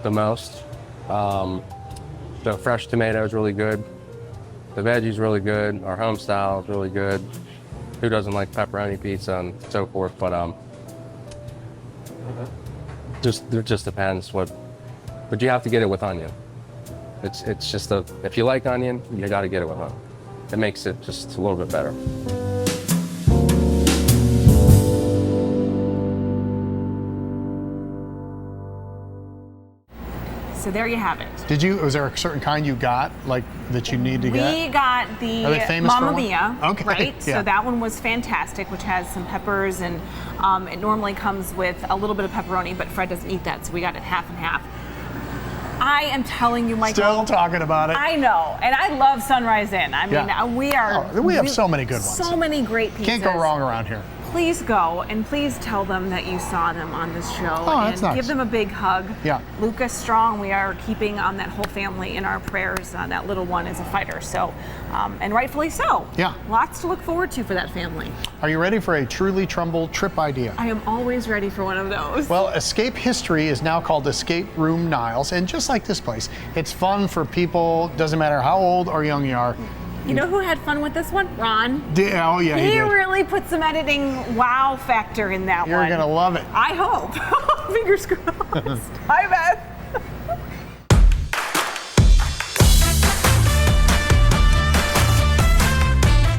[SPEAKER 16] the most. The fresh tomato is really good. The veggie's really good. Our home style is really good. Who doesn't like pepperoni pizza and so forth? But it just depends but you have to get it with onion. It's just if you like onion, you got to get it with onion. It makes it just a little bit better.
[SPEAKER 2] So there you have it.
[SPEAKER 3] Was there a certain kind you got, that you need to get?
[SPEAKER 2] We got the Mamma Mia,
[SPEAKER 3] okay.
[SPEAKER 2] Right?
[SPEAKER 3] Yeah.
[SPEAKER 2] So that one was fantastic, which has some peppers, and it normally comes with a little bit of pepperoni, but Fred doesn't eat that, so we got it half and half. I am telling you, Michael.
[SPEAKER 3] Still talking about it.
[SPEAKER 2] I know, and I love Sunrise Inn. I mean, we have
[SPEAKER 3] so many good ones.
[SPEAKER 2] So many great pizzas.
[SPEAKER 3] Can't go wrong around here.
[SPEAKER 2] Please go and please tell them that you saw them on this show
[SPEAKER 3] that's
[SPEAKER 2] and
[SPEAKER 3] nice.
[SPEAKER 2] give them a big hug.
[SPEAKER 3] Yeah.
[SPEAKER 2] Lucas Strong, we are keeping that whole family in our prayers. That little one is a fighter, so and rightfully so.
[SPEAKER 3] Yeah.
[SPEAKER 2] Lots to look forward to for that family.
[SPEAKER 3] Are you ready for a truly Trumbull trip idea?
[SPEAKER 2] I am always ready for one of those.
[SPEAKER 3] Well, Escape History is now called Escape Room Niles, and just like this place, it's fun for people, doesn't matter how old or young you are.
[SPEAKER 2] You know who had fun with this one? Ron.
[SPEAKER 3] He did.
[SPEAKER 2] Really put some editing wow factor in that one.
[SPEAKER 3] You're going to love it.
[SPEAKER 2] I hope. Fingers crossed. Hi, Beth.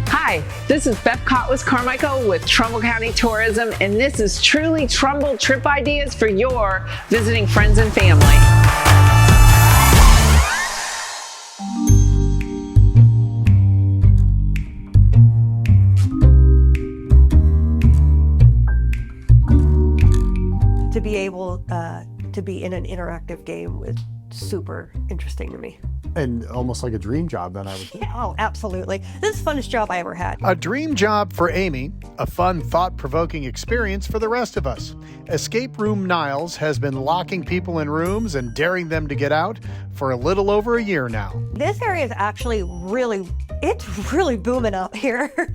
[SPEAKER 17] Hi, this is Beth Cotwas Carmichael with Trumbull County Tourism, and this is truly Trumbull Trip Ideas for your visiting friends and family.
[SPEAKER 18] To be able to be in an interactive game was super interesting to me.
[SPEAKER 3] And almost like a dream job, then I would think.
[SPEAKER 18] Oh, absolutely. This is the funnest job I ever had.
[SPEAKER 3] A dream job for Amy, a fun, thought-provoking experience for the rest of us. Escape Room Niles has been locking people in rooms and daring them to get out for a little over a year now.
[SPEAKER 18] This area is actually it's really booming up here.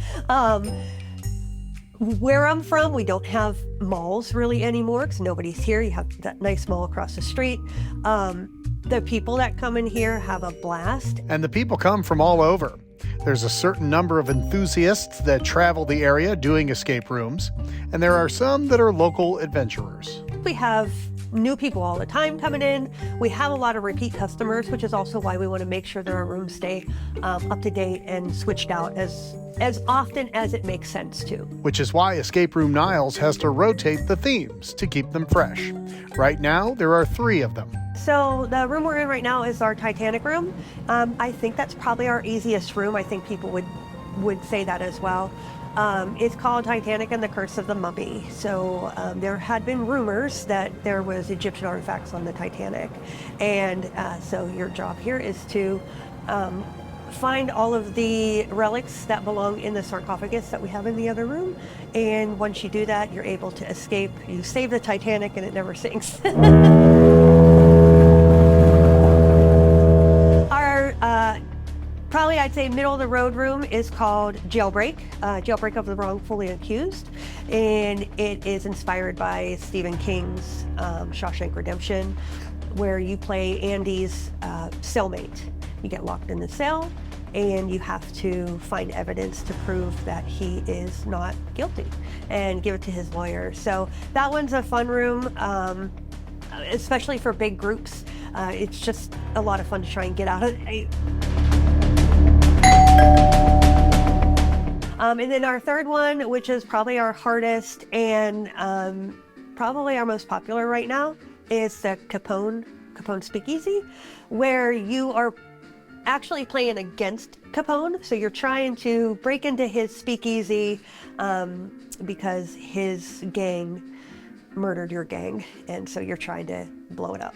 [SPEAKER 18] Where I'm from, we don't have malls really anymore because nobody's here. You have that nice mall across the street. The people that come in here have a blast.
[SPEAKER 3] And the people come from all over. There's a certain number of enthusiasts that travel the area doing escape rooms, and there are some that are local adventurers.
[SPEAKER 18] We have new people all the time coming in. We have a lot of repeat customers, which is also why we want to make sure that our rooms stay up to date and switched out as often as it makes sense to.
[SPEAKER 3] Which is why Escape Room Niles has to rotate the themes to keep them fresh. Right now, there are 3 of them.
[SPEAKER 18] So the room we're in right now is our Titanic room. I think that's probably our easiest room. I think people would say that as well. It's called Titanic and the Curse of the Mummy. So there had been rumors that there was Egyptian artifacts on the Titanic. And so your job here is to find all of the relics that belong in the sarcophagus that we have in the other room. And once you do that, you're able to escape. You save the Titanic and it never sinks. Our probably I'd say middle of the road room is called Jailbreak, Jailbreak of the Wrongfully Accused. And it is inspired by Stephen King's Shawshank Redemption, where you play Andy's cellmate. You get locked in the cell and you have to find evidence to prove that he is not guilty and give it to his lawyer. So that one's a fun room, especially for big groups. It's just a lot of fun to try and get out of it. And then our third one, which is probably our hardest and probably our most popular right now, is the Capone Speakeasy, where you are actually playing against Capone. So you're trying to break into his speakeasy because his gang murdered your gang, and so you're trying to blow it up.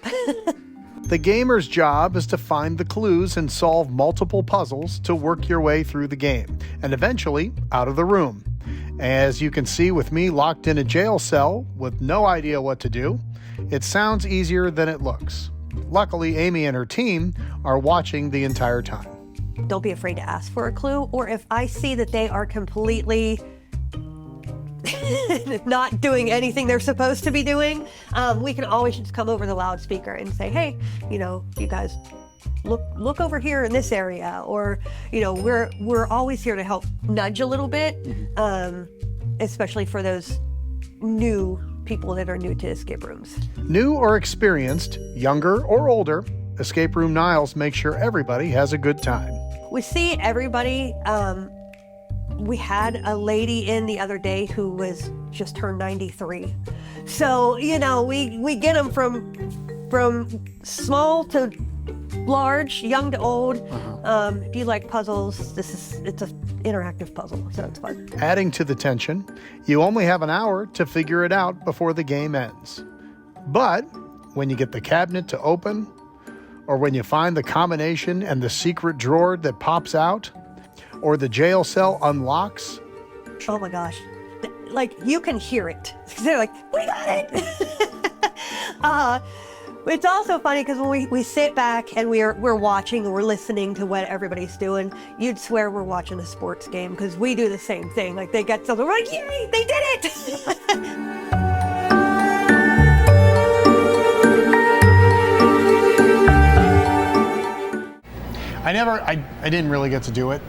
[SPEAKER 3] The gamer's job is to find the clues and solve multiple puzzles to work your way through the game, and eventually out of the room. As you can see with me locked in a jail cell with no idea what to do, it sounds easier than it looks. Luckily, Amy and her team are watching the entire time.
[SPEAKER 18] Don't be afraid to ask for a clue, or if I see that they are completely not doing anything they're supposed to be doing, we can always just come over the loudspeaker and say, hey, you guys look over here in this area, or we're always here to help nudge a little bit, especially for those new people that are new to escape rooms.
[SPEAKER 3] New or experienced, younger or older, Escape Room Niles makes sure everybody has a good time.
[SPEAKER 18] We see everybody. We had a lady in the other day who was just turned 93. So, we get them from small to large, young to old. If you like puzzles, it's an interactive puzzle, so it's fun.
[SPEAKER 3] Adding to the tension, you only have an hour to figure it out before the game ends. But when you get the cabinet to open, or when you find the combination and the secret drawer that pops out, or the jail cell unlocks.
[SPEAKER 18] Oh my gosh. Like, you can hear it. They're like, we got it. It's also funny because when we sit back and we're watching and we're listening to what everybody's doing, you'd swear we're watching a sports game because we do the same thing. Like, they get something, we're like, yay, they did it.
[SPEAKER 3] I didn't really get to do it,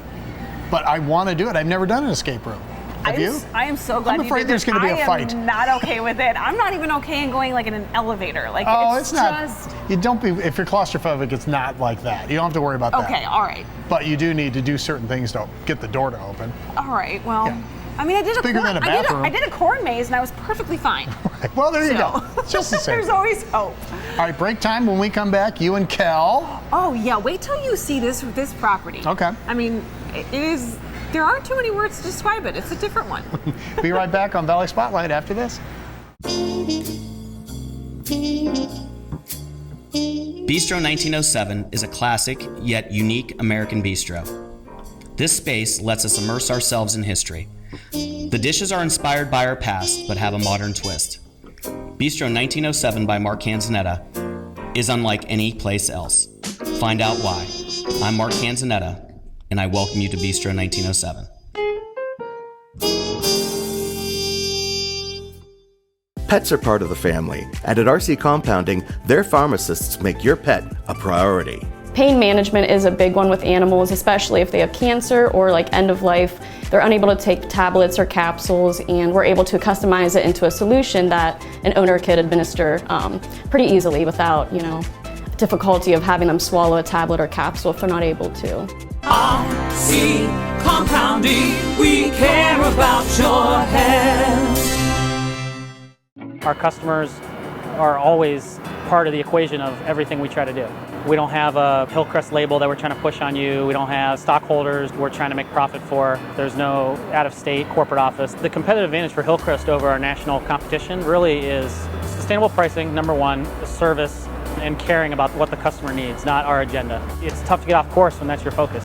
[SPEAKER 3] but I want to do it. I've never done an escape room. Have you?
[SPEAKER 2] I am so glad
[SPEAKER 3] I'm afraid
[SPEAKER 2] you did
[SPEAKER 3] there's going to be a fight.
[SPEAKER 2] I am not okay with it. I'm not even okay in going like in an elevator. Like, it's
[SPEAKER 3] not.
[SPEAKER 2] just...
[SPEAKER 3] You don't be, if you're claustrophobic, it's not like that. You don't have to worry about that.
[SPEAKER 2] Okay, all right.
[SPEAKER 3] But you do need to do certain things to get the door to open.
[SPEAKER 2] All right, well, I mean, I did I did a corn maze and I was perfectly fine.
[SPEAKER 3] Right. Well, there you go. It's just the same.
[SPEAKER 2] There's always hope.
[SPEAKER 3] All right, break time. When we come back, you and Kel.
[SPEAKER 2] Oh yeah, wait till you see this property.
[SPEAKER 3] Okay.
[SPEAKER 2] I mean, it is. There aren't too many words to describe it. It's a different one.
[SPEAKER 3] Be right back on Valley Spotlight after this.
[SPEAKER 10] Bistro 1907 is a classic yet unique American bistro. This space lets us immerse ourselves in history. The dishes are inspired by our past but have a modern twist. Bistro 1907 by Mark Canzonetta is unlike any place else. Find out why. I'm Mark Canzonetta, and I welcome you to Bistro 1907.
[SPEAKER 19] Pets are part of the family, and at RC Compounding, their pharmacists make your pet a priority.
[SPEAKER 20] Pain management is a big one with animals, especially if they have cancer or like end of life. They're unable to take tablets or capsules, and we're able to customize it into a solution that an owner could administer pretty easily without, difficulty of having them swallow a tablet or capsule if they're not able to.
[SPEAKER 8] RC Compounding, we care about your health.
[SPEAKER 21] Our customers are always part of the equation of everything we try to do. We don't have a Hillcrest label that we're trying to push on you. We don't have stockholders we're trying to make profit for. There's no out-of-state corporate office. The competitive advantage for Hillcrest over our national competition really is sustainable pricing, number one, the service, and caring about what the customer needs, not our agenda. It's tough to get off course when that's your focus.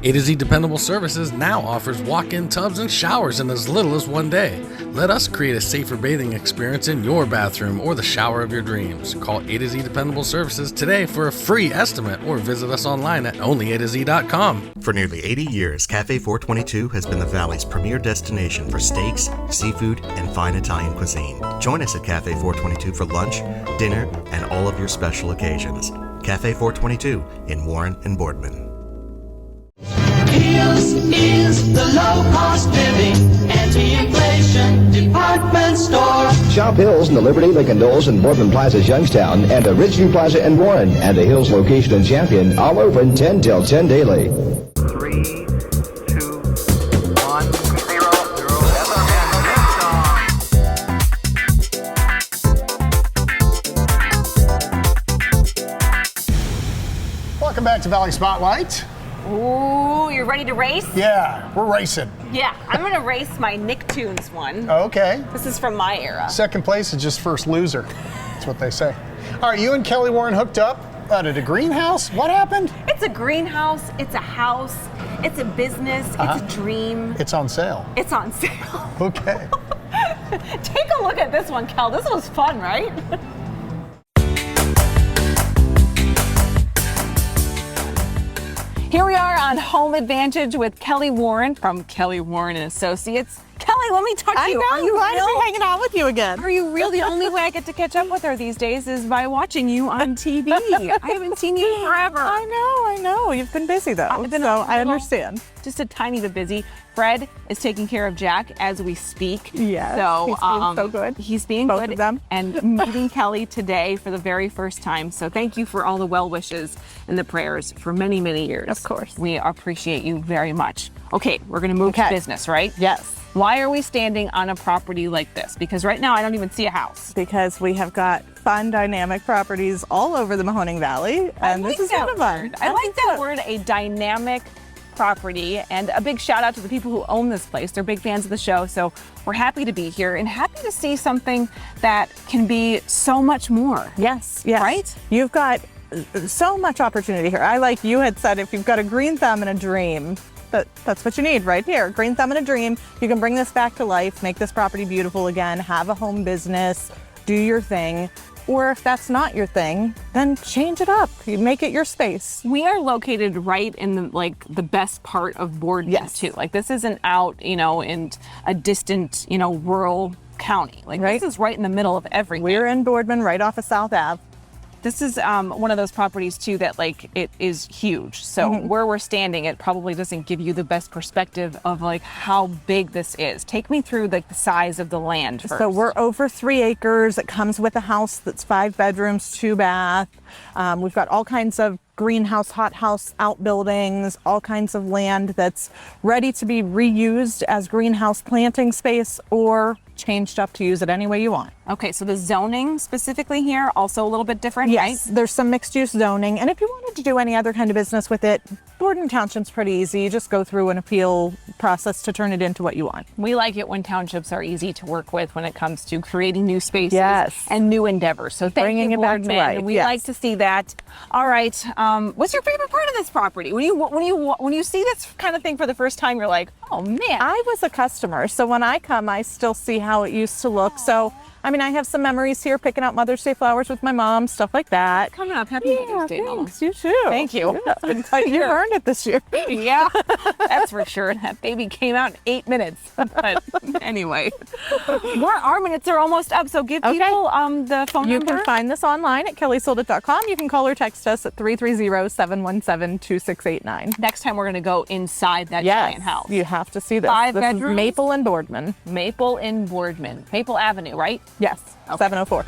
[SPEAKER 13] A to Z Dependable Services now offers walk-in tubs and showers in as little as 1 day. Let us create a safer bathing experience in your bathroom or the shower of your dreams. Call A to Z Dependable Services today for a free estimate or visit us online at onlyatoz.com.
[SPEAKER 22] For nearly 80 years, Cafe 422 has been the Valley's premier destination for steaks, seafood, and fine Italian cuisine. Join us at Cafe 422 for lunch, dinner, and all of your special occasions. Cafe 422 in Warren and Boardman.
[SPEAKER 8] Hills is the low-cost living, anti-inflation department store.
[SPEAKER 9] Shop Hills in the Liberty, Lincoln Knolls, and Boardman Plaza's Youngstown, and the Ridgeview Plaza in Warren, and the Hills location in Champion, all open 10 till 10 daily.
[SPEAKER 23] 3, 2, 1, 0, 0,
[SPEAKER 3] Welcome back to Valley Spotlight.
[SPEAKER 2] Ooh, you're ready to race?
[SPEAKER 3] Yeah, we're racing.
[SPEAKER 2] Yeah, I'm gonna race my Nicktoons one.
[SPEAKER 3] Okay.
[SPEAKER 2] This is from my era.
[SPEAKER 3] Second place is just first loser. That's what they say. All right, you and Kelly Warren hooked up at a greenhouse? What happened?
[SPEAKER 2] It's a greenhouse, it's a house, it's a business, it's a dream.
[SPEAKER 3] It's on sale.
[SPEAKER 2] It's on sale.
[SPEAKER 3] Okay.
[SPEAKER 2] Take a look at this one, Kel. This was fun, right? Here we are on Home Advantage with Kelly Warren from Kelly Warren and Associates. Kelly, let me talk to you.
[SPEAKER 24] I know, I'm glad to be hanging out with you again.
[SPEAKER 2] Are you real? The only way I get to catch up with her these days is by watching you on TV. I haven't seen you forever.
[SPEAKER 24] I know. You've been busy though, I understand.
[SPEAKER 2] Just a tiny bit busy. Fred is taking care of Jack as we speak.
[SPEAKER 24] Yes,
[SPEAKER 2] so,
[SPEAKER 24] he's being so good.
[SPEAKER 2] He's being
[SPEAKER 24] Both
[SPEAKER 2] good.
[SPEAKER 24] of them.
[SPEAKER 2] And meeting Kelly today for the very first time. So thank you for all the well wishes and the prayers for many, many years.
[SPEAKER 24] Of course.
[SPEAKER 2] We appreciate you very much. Okay, we're going to move to business, right?
[SPEAKER 24] Yes.
[SPEAKER 2] Why are we standing on a property like this? Because right now I don't even see a house.
[SPEAKER 24] Because we have got fun, dynamic properties all over the Mahoning Valley, and this is one of them.
[SPEAKER 2] I like that word, a dynamic property, and a big shout out to the people who own this place. They're big fans of the show, so we're happy to be here and happy to see something that can be so much more.
[SPEAKER 1] Yes.
[SPEAKER 2] Right?
[SPEAKER 1] You've got so much opportunity here. I, like you had said, if you've got a green thumb and a dream, that's what you need right here. Green thumb and a dream. You can bring this back to life, make this property beautiful again, have a home business, do your thing. Or if that's not your thing, then change it up. You make it your space.
[SPEAKER 2] We are located right in the best part of Boardman too. Like this isn't out, in a distant, rural county. Like this is right in the middle of everything.
[SPEAKER 1] We're in Boardman, right off of South Ave.
[SPEAKER 2] This is one of those properties too that it is huge. So where we're standing, it probably doesn't give you the best perspective of how big this is. Take me through the size of the land first.
[SPEAKER 1] So we're over 3 acres. It comes with a house that's 5 bedrooms, 2 bath. We've got all kinds of greenhouse, hothouse outbuildings, all kinds of land that's ready to be reused as greenhouse planting space or changed up to use it any way you want.
[SPEAKER 2] Okay, so the zoning specifically here also a little bit different,
[SPEAKER 1] yes,
[SPEAKER 2] right?
[SPEAKER 1] There's some mixed use zoning, and if you wanted to do any other kind of business with it, Boardman Township's pretty easy. You just go through an appeal process to turn it into what you want.
[SPEAKER 2] We like it when townships are easy to work with when it comes to creating new spaces and new endeavors. So
[SPEAKER 1] bringing it back to life.
[SPEAKER 2] We like to see that. All right, what's your favorite part of this property? When you see this kind of thing for the first time, you're like, oh man.
[SPEAKER 1] I was a customer, so when I come, I still see how it used to look. So I have some memories here, picking out Mother's Day flowers with my mom, stuff like that.
[SPEAKER 2] Coming up, happy Mother's Day, Mom.
[SPEAKER 1] Thanks, you too.
[SPEAKER 2] Thank you.
[SPEAKER 1] You earned it this year.
[SPEAKER 2] Yeah, that's for sure. That baby came out in 8 minutes. But anyway, our minutes are almost up, so give people the phone number.
[SPEAKER 1] You can find this online at kellysoldit.com. You can call or text us at 330-717-2689.
[SPEAKER 2] Next time we're going to go inside that giant house.
[SPEAKER 1] You have to see this.
[SPEAKER 2] 5
[SPEAKER 1] this
[SPEAKER 2] bedrooms?
[SPEAKER 1] Is Maple and Boardman.
[SPEAKER 2] Maple in Boardman. Maple Avenue, right?
[SPEAKER 1] Yes, 704.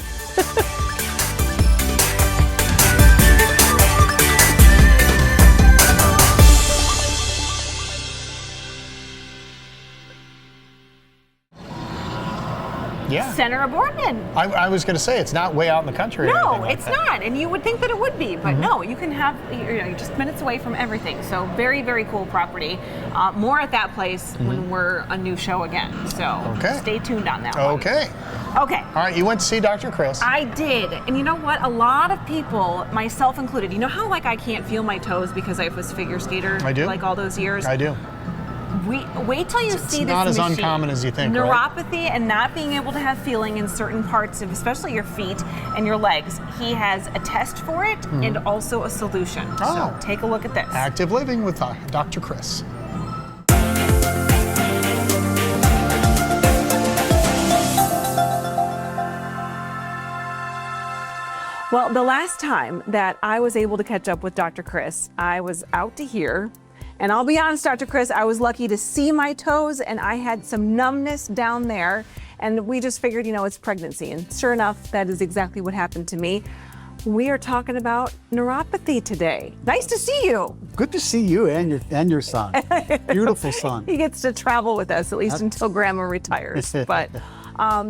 [SPEAKER 3] Yeah.
[SPEAKER 2] Center of Boardman.
[SPEAKER 3] I was going to say, it's not way out in the country. or
[SPEAKER 2] No,
[SPEAKER 3] anything like
[SPEAKER 2] it's
[SPEAKER 3] that.
[SPEAKER 2] not. And you would think that it would be, but no, you can have, you're just minutes away from everything. So very, very cool property. More at that place when we're a new show again. So stay tuned on that one.
[SPEAKER 3] Okay.
[SPEAKER 2] Okay.
[SPEAKER 3] All right, you went to see Dr. Chris.
[SPEAKER 2] I did. And you know what? A lot of people, myself included, you know how I can't feel my toes because I was a figure skater all those years?
[SPEAKER 3] I do.
[SPEAKER 2] Wait till you see this
[SPEAKER 3] not as
[SPEAKER 2] machine.
[SPEAKER 3] uncommon as you think,
[SPEAKER 2] Neuropathy and not being able to have feeling in certain parts of, especially your feet and your legs. He has a test for it and also a solution. So take a look at this.
[SPEAKER 3] Active Living with Dr. Chris.
[SPEAKER 2] Well, the last time that I was able to catch up with Dr. Chris, I was out to here. And I'll be honest, Dr. Chris, I was lucky to see my toes and I had some numbness down there. And we just figured, it's pregnancy. And sure enough, that is exactly what happened to me. We are talking about neuropathy today. Nice to see you.
[SPEAKER 4] Good to see you and your son. Beautiful son.
[SPEAKER 2] He gets to travel with us, at least until Grandma retires. But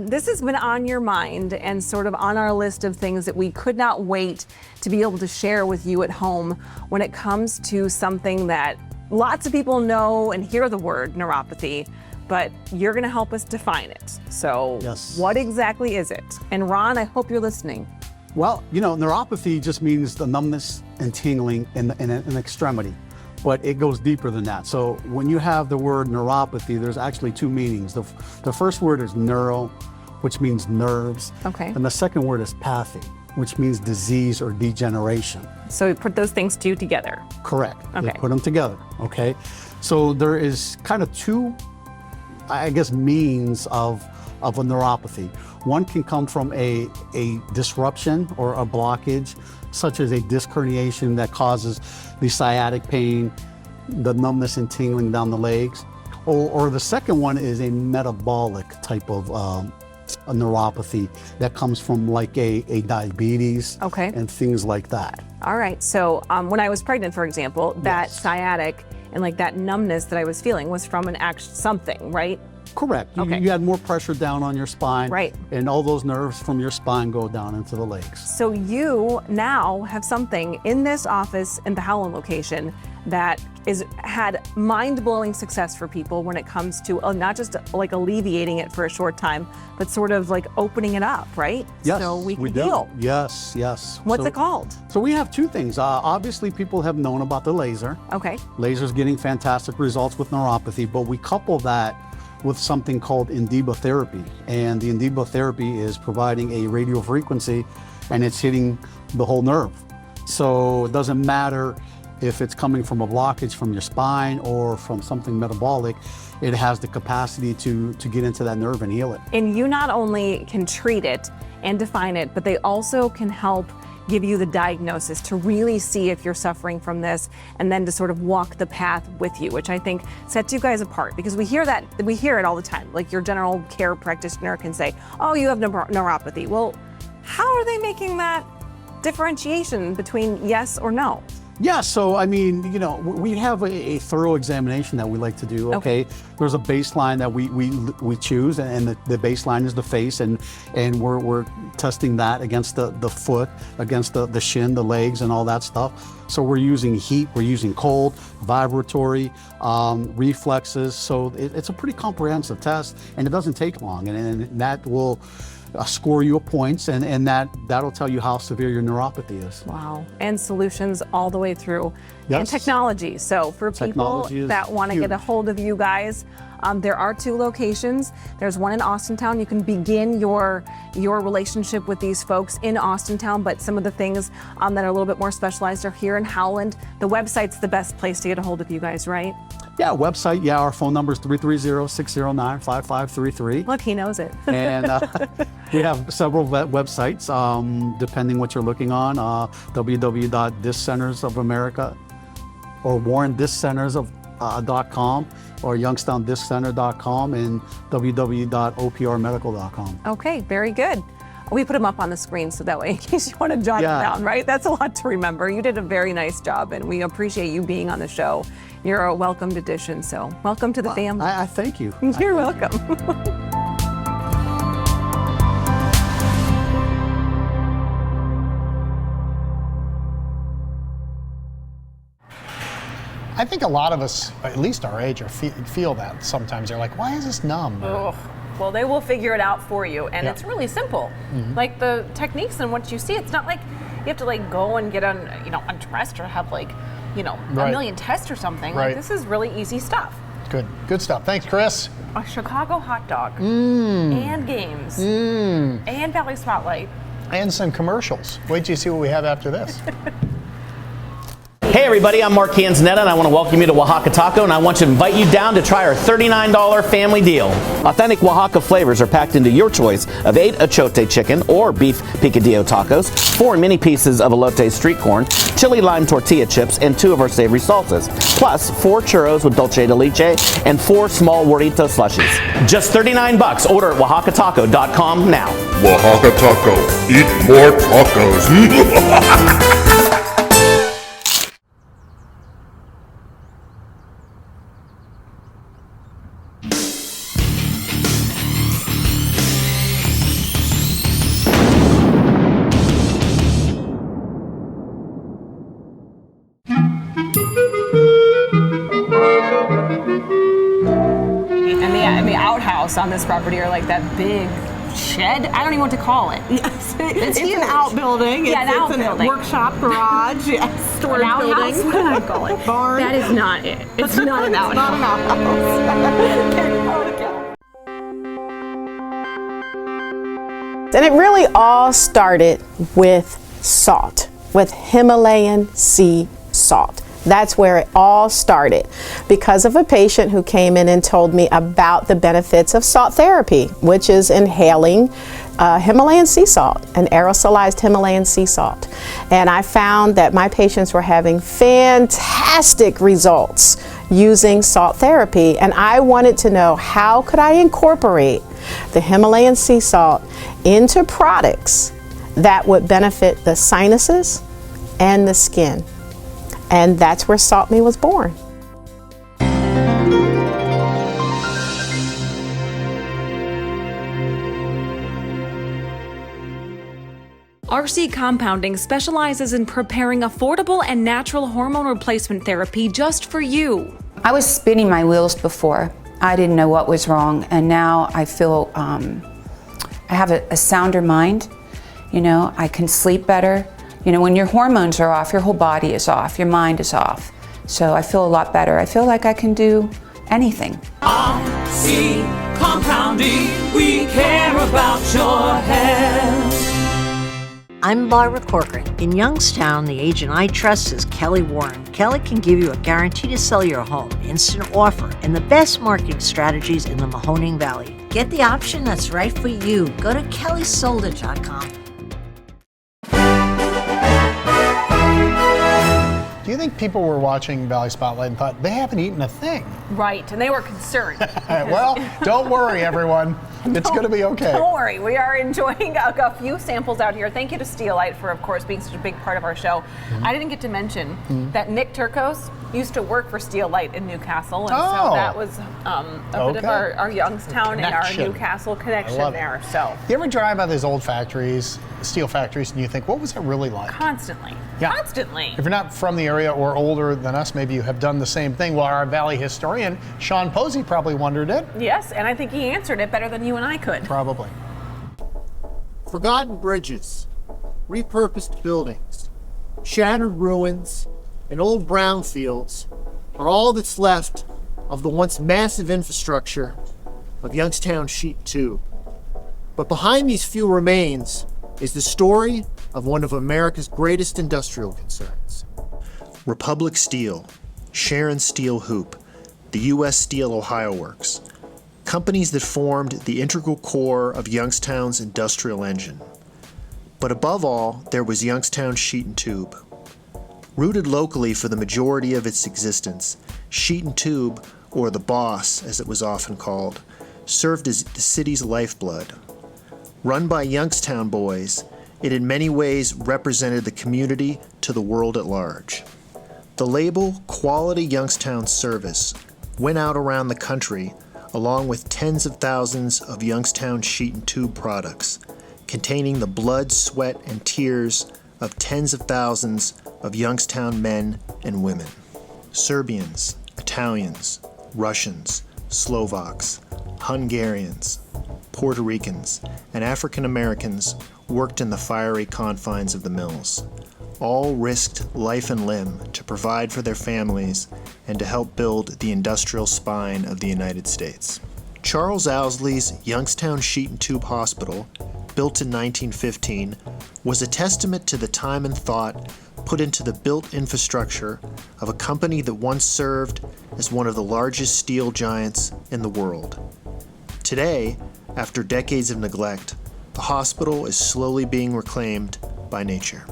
[SPEAKER 2] this has been on your mind and sort of on our list of things that we could not wait to be able to share with you at home when it comes to something that lots of people know and hear the word neuropathy, but you're going to help us define it. So what exactly is it? And Ron, I hope you're listening.
[SPEAKER 4] Well, neuropathy just means the numbness and tingling in an extremity, but it goes deeper than that. So when you have the word neuropathy, there's actually 2 meanings. The first word is neuro, which means nerves.
[SPEAKER 2] Okay.
[SPEAKER 4] And the second word is pathy, which means disease or degeneration.
[SPEAKER 2] So we put those things 2 together.
[SPEAKER 4] Correct.
[SPEAKER 2] Okay.
[SPEAKER 4] They put them together. Okay. So there is kind of 2, means of a neuropathy. One can come from a disruption or a blockage, such as a disc herniation that causes the sciatic pain, the numbness and tingling down the legs. Or the second one is a metabolic type of a neuropathy that comes from like a diabetes and things like that.
[SPEAKER 2] All right. So when I was pregnant, for example, that sciatic and like that numbness that I was feeling was from something, right?
[SPEAKER 4] Correct.
[SPEAKER 2] Okay.
[SPEAKER 4] You had more pressure down on your spine.
[SPEAKER 2] Right.
[SPEAKER 4] And all those nerves from your spine go down into the legs.
[SPEAKER 2] So you now have something in this office in the Howland location that had mind-blowing success for people when it comes to not just like alleviating it for a short time, but sort of like opening it up, right?
[SPEAKER 4] Yes,
[SPEAKER 2] so we can
[SPEAKER 4] do.
[SPEAKER 2] heal.
[SPEAKER 4] Yes, yes.
[SPEAKER 2] What's it called?
[SPEAKER 4] So we have two things. Obviously, people have known about the laser.
[SPEAKER 2] Okay.
[SPEAKER 4] Laser's getting fantastic results with neuropathy, but we couple that with something called therapy. And the therapy is providing a radio frequency, and it's hitting the whole nerve. So it doesn't matter if it's coming from a blockage from your spine or from something metabolic, it has the capacity to get into that nerve and heal it.
[SPEAKER 2] And you not only can treat it and define it, but they also can help give you the diagnosis to really see if you're suffering from this, and then to sort of walk the path with you, which I think sets you guys apart, because we hear it all the time. Like your general care practitioner can say, oh, you have neuropathy. Well, how are they making that differentiation between yes or no?
[SPEAKER 4] Yeah, so I mean, you know, we have a thorough examination that we like to do. Okay, there's a baseline that we choose, and the baseline is the face, and we're testing that against the foot, against the shin, the legs, and all that stuff. So we're using heat, we're using cold, vibratory, reflexes. So it's a pretty comprehensive test, and it doesn't take long, and that will score you points, and that'll tell you how severe your neuropathy is.
[SPEAKER 2] Wow. And solutions all the way through.
[SPEAKER 4] Yes.
[SPEAKER 2] And technology. So for people that want to get a hold of you guys, there are 2 locations. There's one in Austintown. You can begin your relationship with these folks in Austintown, but some of the things that are a little bit more specialized are here in Howland. The website's the best place to get a hold of you guys, right?
[SPEAKER 4] Yeah, website. Yeah, our phone number is 330-609-5533.
[SPEAKER 2] Look, he knows it.
[SPEAKER 4] And we have several websites, depending what you're looking on. www.disccentersofamerica or warrendisccenterscom or youngstowndisccenter.com and www.oprmedical.com.
[SPEAKER 2] Okay, very good. We put them up on the screen so that way, in case you want to jot it down, right? That's a lot to remember. You did a very nice job, and we appreciate you being on the show. You're a welcomed addition, so welcome to the family.
[SPEAKER 4] I thank you.
[SPEAKER 2] You're welcome.
[SPEAKER 3] I think a lot of us, at least our age, feel that sometimes. They're like, why is this numb?
[SPEAKER 2] Oh. Well, they will figure it out for you, and it's really simple.
[SPEAKER 3] Mm-hmm.
[SPEAKER 2] Like the techniques and what you see, it's not like you have to like go and get undressed or have like, a million tests or something.
[SPEAKER 3] Right.
[SPEAKER 2] Like this is really easy stuff.
[SPEAKER 3] Good stuff. Thanks, Chris.
[SPEAKER 2] A Chicago hot dog, and games, and Valley Spotlight.
[SPEAKER 3] And some commercials. Wait till you see what we have after this.
[SPEAKER 10] Hey everybody, I'm Mark Canzonetta, and I want to welcome you to Oaxaca Taco, and I want to invite you down to try our $39 family deal. Authentic Oaxaca flavors are packed into your choice of 8 achote chicken or beef picadillo tacos, 4 mini pieces of elote street corn, chili lime tortilla chips, and 2 of our savory salsas, plus 4 churros with dulce de leche and 4 small Warrito slushies. Just $39. Order at oaxacataco.com now.
[SPEAKER 7] Oaxaca Taco. Eat more tacos.
[SPEAKER 2] And the outhouse on this property are like that big shed. I don't even know what to call it.
[SPEAKER 1] Yes, it's
[SPEAKER 2] huge.
[SPEAKER 1] an outbuilding.
[SPEAKER 2] Yeah,
[SPEAKER 1] it's
[SPEAKER 2] an outbuilding.
[SPEAKER 1] Workshop, garage, yes, storage
[SPEAKER 2] An outhouse?
[SPEAKER 1] building.
[SPEAKER 2] What do I call it?
[SPEAKER 1] Barn.
[SPEAKER 2] That is not it. It's not an outhouse.
[SPEAKER 1] Not an outhouse.
[SPEAKER 11] And it really all started with salt, with Himalayan sea salt. That's where it all started because of a patient who came in and told me about the benefits of salt therapy, which is inhaling Himalayan sea salt, an aerosolized Himalayan sea salt. And I found that my patients were having fantastic results using salt therapy, and I wanted to know how could I incorporate the Himalayan sea salt into products that would benefit the sinuses and the skin. And that's where Salt Me was born.
[SPEAKER 6] RC Compounding specializes in preparing affordable and natural hormone replacement therapy just for you.
[SPEAKER 5] I was spinning my wheels before. I didn't know what was wrong, and now I feel I have a sounder mind. You know, I can sleep better. You know, when your hormones are off, your whole body is off, your mind is off. So I feel a lot better. I feel like I can do anything.
[SPEAKER 8] RC Compounding, we care about your health.
[SPEAKER 12] I'm Barbara Corcoran. In Youngstown, the agent I trust is Kelly Warren. Kelly can give you a guarantee to sell your home, instant offer, and the best marketing strategies in the Mahoning Valley. Get the option that's right for you. Go to kellysolder.com.
[SPEAKER 3] Do you think people were watching Valley Spotlight and thought, they haven't eaten a thing?
[SPEAKER 2] Right, and they were concerned.
[SPEAKER 3] Well, don't worry, everyone. It's going to be okay.
[SPEAKER 2] Don't worry, we are enjoying a few samples out here. Thank you to Steelite for, of course, being such a big part of our show. I didn't get to mention that Nick Turcos used to work for Steelite in Newcastle, and so that was a bit of our Youngstown and our Newcastle connection there. So,
[SPEAKER 3] you ever drive by these old factories, steel factories, and you think, what was it really like?
[SPEAKER 2] Constantly.
[SPEAKER 3] If you're not from the area or older than us, maybe you have done the same thing. Well, our Valley historian, Sean Posey, probably wondered it.
[SPEAKER 2] Yes, and I think he answered it better than you and I could.
[SPEAKER 3] Probably.
[SPEAKER 14] Forgotten bridges, repurposed buildings, shattered ruins, and old brownfields are all that's left of the once massive infrastructure of Youngstown Sheet and Tube. But behind these few remains is the story of one of America's greatest industrial concerns.
[SPEAKER 15] Republic Steel, Sharon Steel Hoop, the U.S. Steel Ohio Works, companies that formed the integral core of Youngstown's industrial engine. But above all, there was Youngstown Sheet and Tube. Rooted locally for the majority of its existence, Sheet and Tube, or the Boss as it was often called, served as the city's lifeblood. Run by Youngstown boys, it in many ways represented the community to the world at large. The label Quality Youngstown Service went out around the country along with tens of thousands of Youngstown Sheet and Tube products, containing the blood, sweat, and tears of tens of thousands of Youngstown men and women. Serbians, Italians, Russians, Slovaks, Hungarians, Puerto Ricans, and African Americans worked in the fiery confines of the mills. All risked life and limb to provide for their families and to help build the industrial spine of the United States. Charles Owsley's Youngstown Sheet and Tube Hospital, built in 1915, was a testament to the time and thought put into the built infrastructure of a company that once served as one of the largest steel giants in the world. Today, after decades of neglect, the hospital is slowly being reclaimed by nature.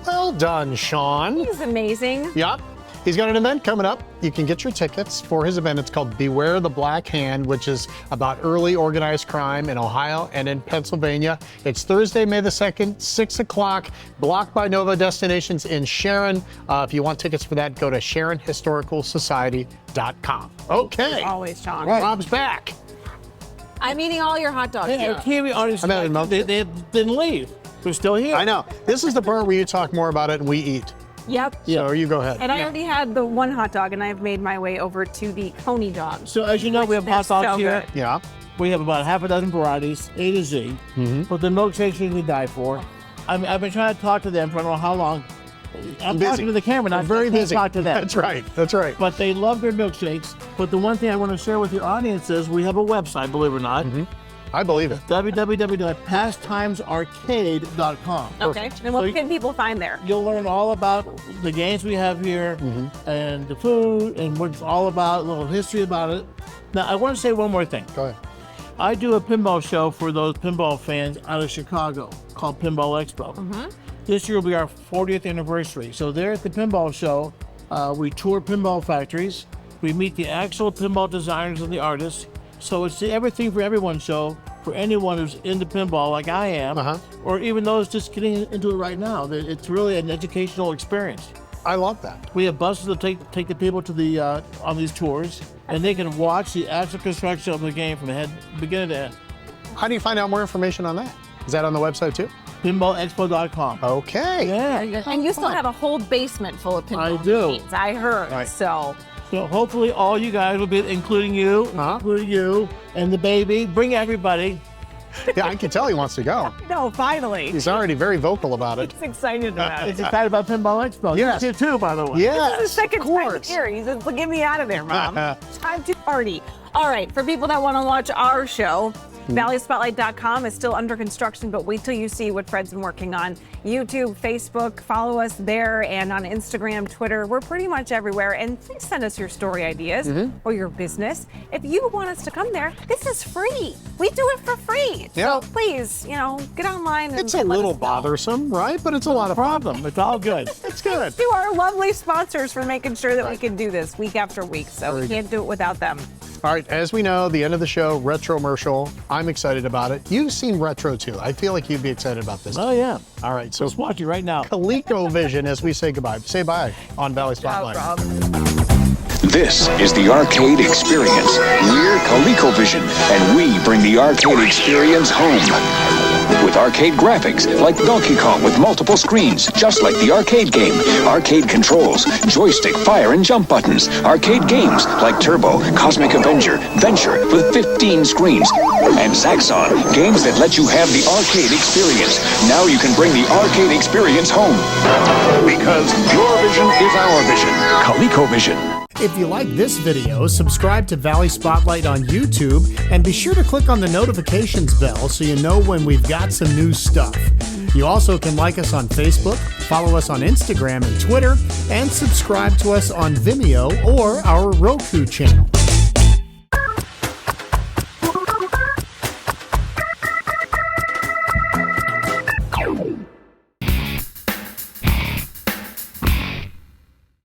[SPEAKER 3] Well done, Sean.
[SPEAKER 2] He's amazing.
[SPEAKER 3] Yep. He's got an event coming up. You can get your tickets for his event. It's called Beware the Black Hand, which is about early organized crime in Ohio and in Pennsylvania. It's Thursday, May the 2nd, 6 o'clock, Block by Nova Destinations in Sharon. If you want tickets for that, go to SharonHistoricalSociety.com. Okay.
[SPEAKER 2] Always, Sean.
[SPEAKER 3] Right. Rob's back.
[SPEAKER 2] I'm eating all your hot dogs.
[SPEAKER 16] Yeah, TV audience, they didn't leave. They're still here.
[SPEAKER 3] I know. This is the part where you talk more about it and we eat.
[SPEAKER 2] Yep.
[SPEAKER 3] So you go ahead.
[SPEAKER 2] And I already had the one hot dog, and I've made my way over to the Coney dog.
[SPEAKER 16] So as you know, we have hot dogs here.
[SPEAKER 2] Good.
[SPEAKER 3] Yeah.
[SPEAKER 16] We have about half a dozen varieties, A to Z. But the milkshakes we die for. I've been trying to talk to them for I don't know how long. I'm
[SPEAKER 3] busy.
[SPEAKER 16] talking to the camera now.
[SPEAKER 3] I'm very busy.
[SPEAKER 16] Talk to them.
[SPEAKER 3] That's right. That's right.
[SPEAKER 16] But they love their milkshakes. But the one thing I want to share with your audience is we have a website, believe it or not.
[SPEAKER 3] I believe it.
[SPEAKER 16] www.pastimesarcade.com.
[SPEAKER 2] Okay. And what can people find there?
[SPEAKER 16] You'll learn all about the games we have here and the food and what it's all about, a little history about it. Now, I want to say one more thing.
[SPEAKER 3] Go ahead.
[SPEAKER 16] I do a pinball show for those pinball fans out of Chicago called Pinball Expo. This year will be our 40th anniversary. So there at the pinball show, we tour pinball factories. We meet the actual pinball designers and the artists. So it's the Everything for Everyone show for anyone who's into pinball like I am, or even those just getting into it right now. It's really an educational experience.
[SPEAKER 3] I love that.
[SPEAKER 16] We have buses that take the people to the on these tours, and they can watch the actual construction of the game from beginning to end.
[SPEAKER 3] How do you find out more information on that? Is that on the website too?
[SPEAKER 16] PinballExpo.com.
[SPEAKER 3] Okay.
[SPEAKER 16] Yeah.
[SPEAKER 2] And you still have a whole basement full of pinball
[SPEAKER 16] I do.
[SPEAKER 2] machines. I heard.
[SPEAKER 3] Right.
[SPEAKER 2] So
[SPEAKER 16] hopefully all you guys will be, including you, and the baby. Bring everybody.
[SPEAKER 3] Yeah, I can tell he wants to go.
[SPEAKER 2] No, finally.
[SPEAKER 3] He's already very vocal about it.
[SPEAKER 2] He's excited about it.
[SPEAKER 16] He's excited about Pinball Expo.
[SPEAKER 3] Yes.
[SPEAKER 16] You too, by the way.
[SPEAKER 3] Yes.
[SPEAKER 2] This is the second time here. He says, "Get me out of there, Mom. Time to party." All right, for people that want to watch our show, ValleySpotlight.com is still under construction, but wait till you see what Fred's been working on. YouTube, Facebook, follow us there, and on Instagram, Twitter. We're pretty much everywhere. And please send us your story ideas or your business. If you want us to come there, this is free. We do it for free.
[SPEAKER 3] Yeah.
[SPEAKER 2] So please, get online. And
[SPEAKER 3] It's a little bothersome, right? But it's a lot of
[SPEAKER 16] problem. It's all good.
[SPEAKER 3] It's good.
[SPEAKER 2] To our lovely sponsors for making sure that we can do this week after week. So we can't do it without them.
[SPEAKER 3] All right, as we know, the end of the show, Retromercial. I'm excited about it. You've seen Retro too. I feel like you'd be excited about this.
[SPEAKER 16] Oh, yeah.
[SPEAKER 3] All right, so
[SPEAKER 16] let's watch it right now.
[SPEAKER 3] ColecoVision as we say goodbye. Say bye on Valley Spotlight.
[SPEAKER 17] This is the arcade experience. We're ColecoVision, and we bring the arcade experience home. With arcade graphics like Donkey Kong with multiple screens, just like the arcade game. Arcade controls, joystick, fire, and jump buttons. Arcade games like Turbo, Cosmic Avenger, Venture with 15 screens. And Zaxxon, games that let you have the arcade experience. Now you can bring the arcade experience home. Because your vision is our vision. ColecoVision.
[SPEAKER 3] If you like this video, subscribe to Valley Spotlight on YouTube and be sure to click on the notifications bell so you know when we've got some new stuff. You also can like us on Facebook, follow us on Instagram and Twitter, and subscribe to us on Vimeo or our Roku channel.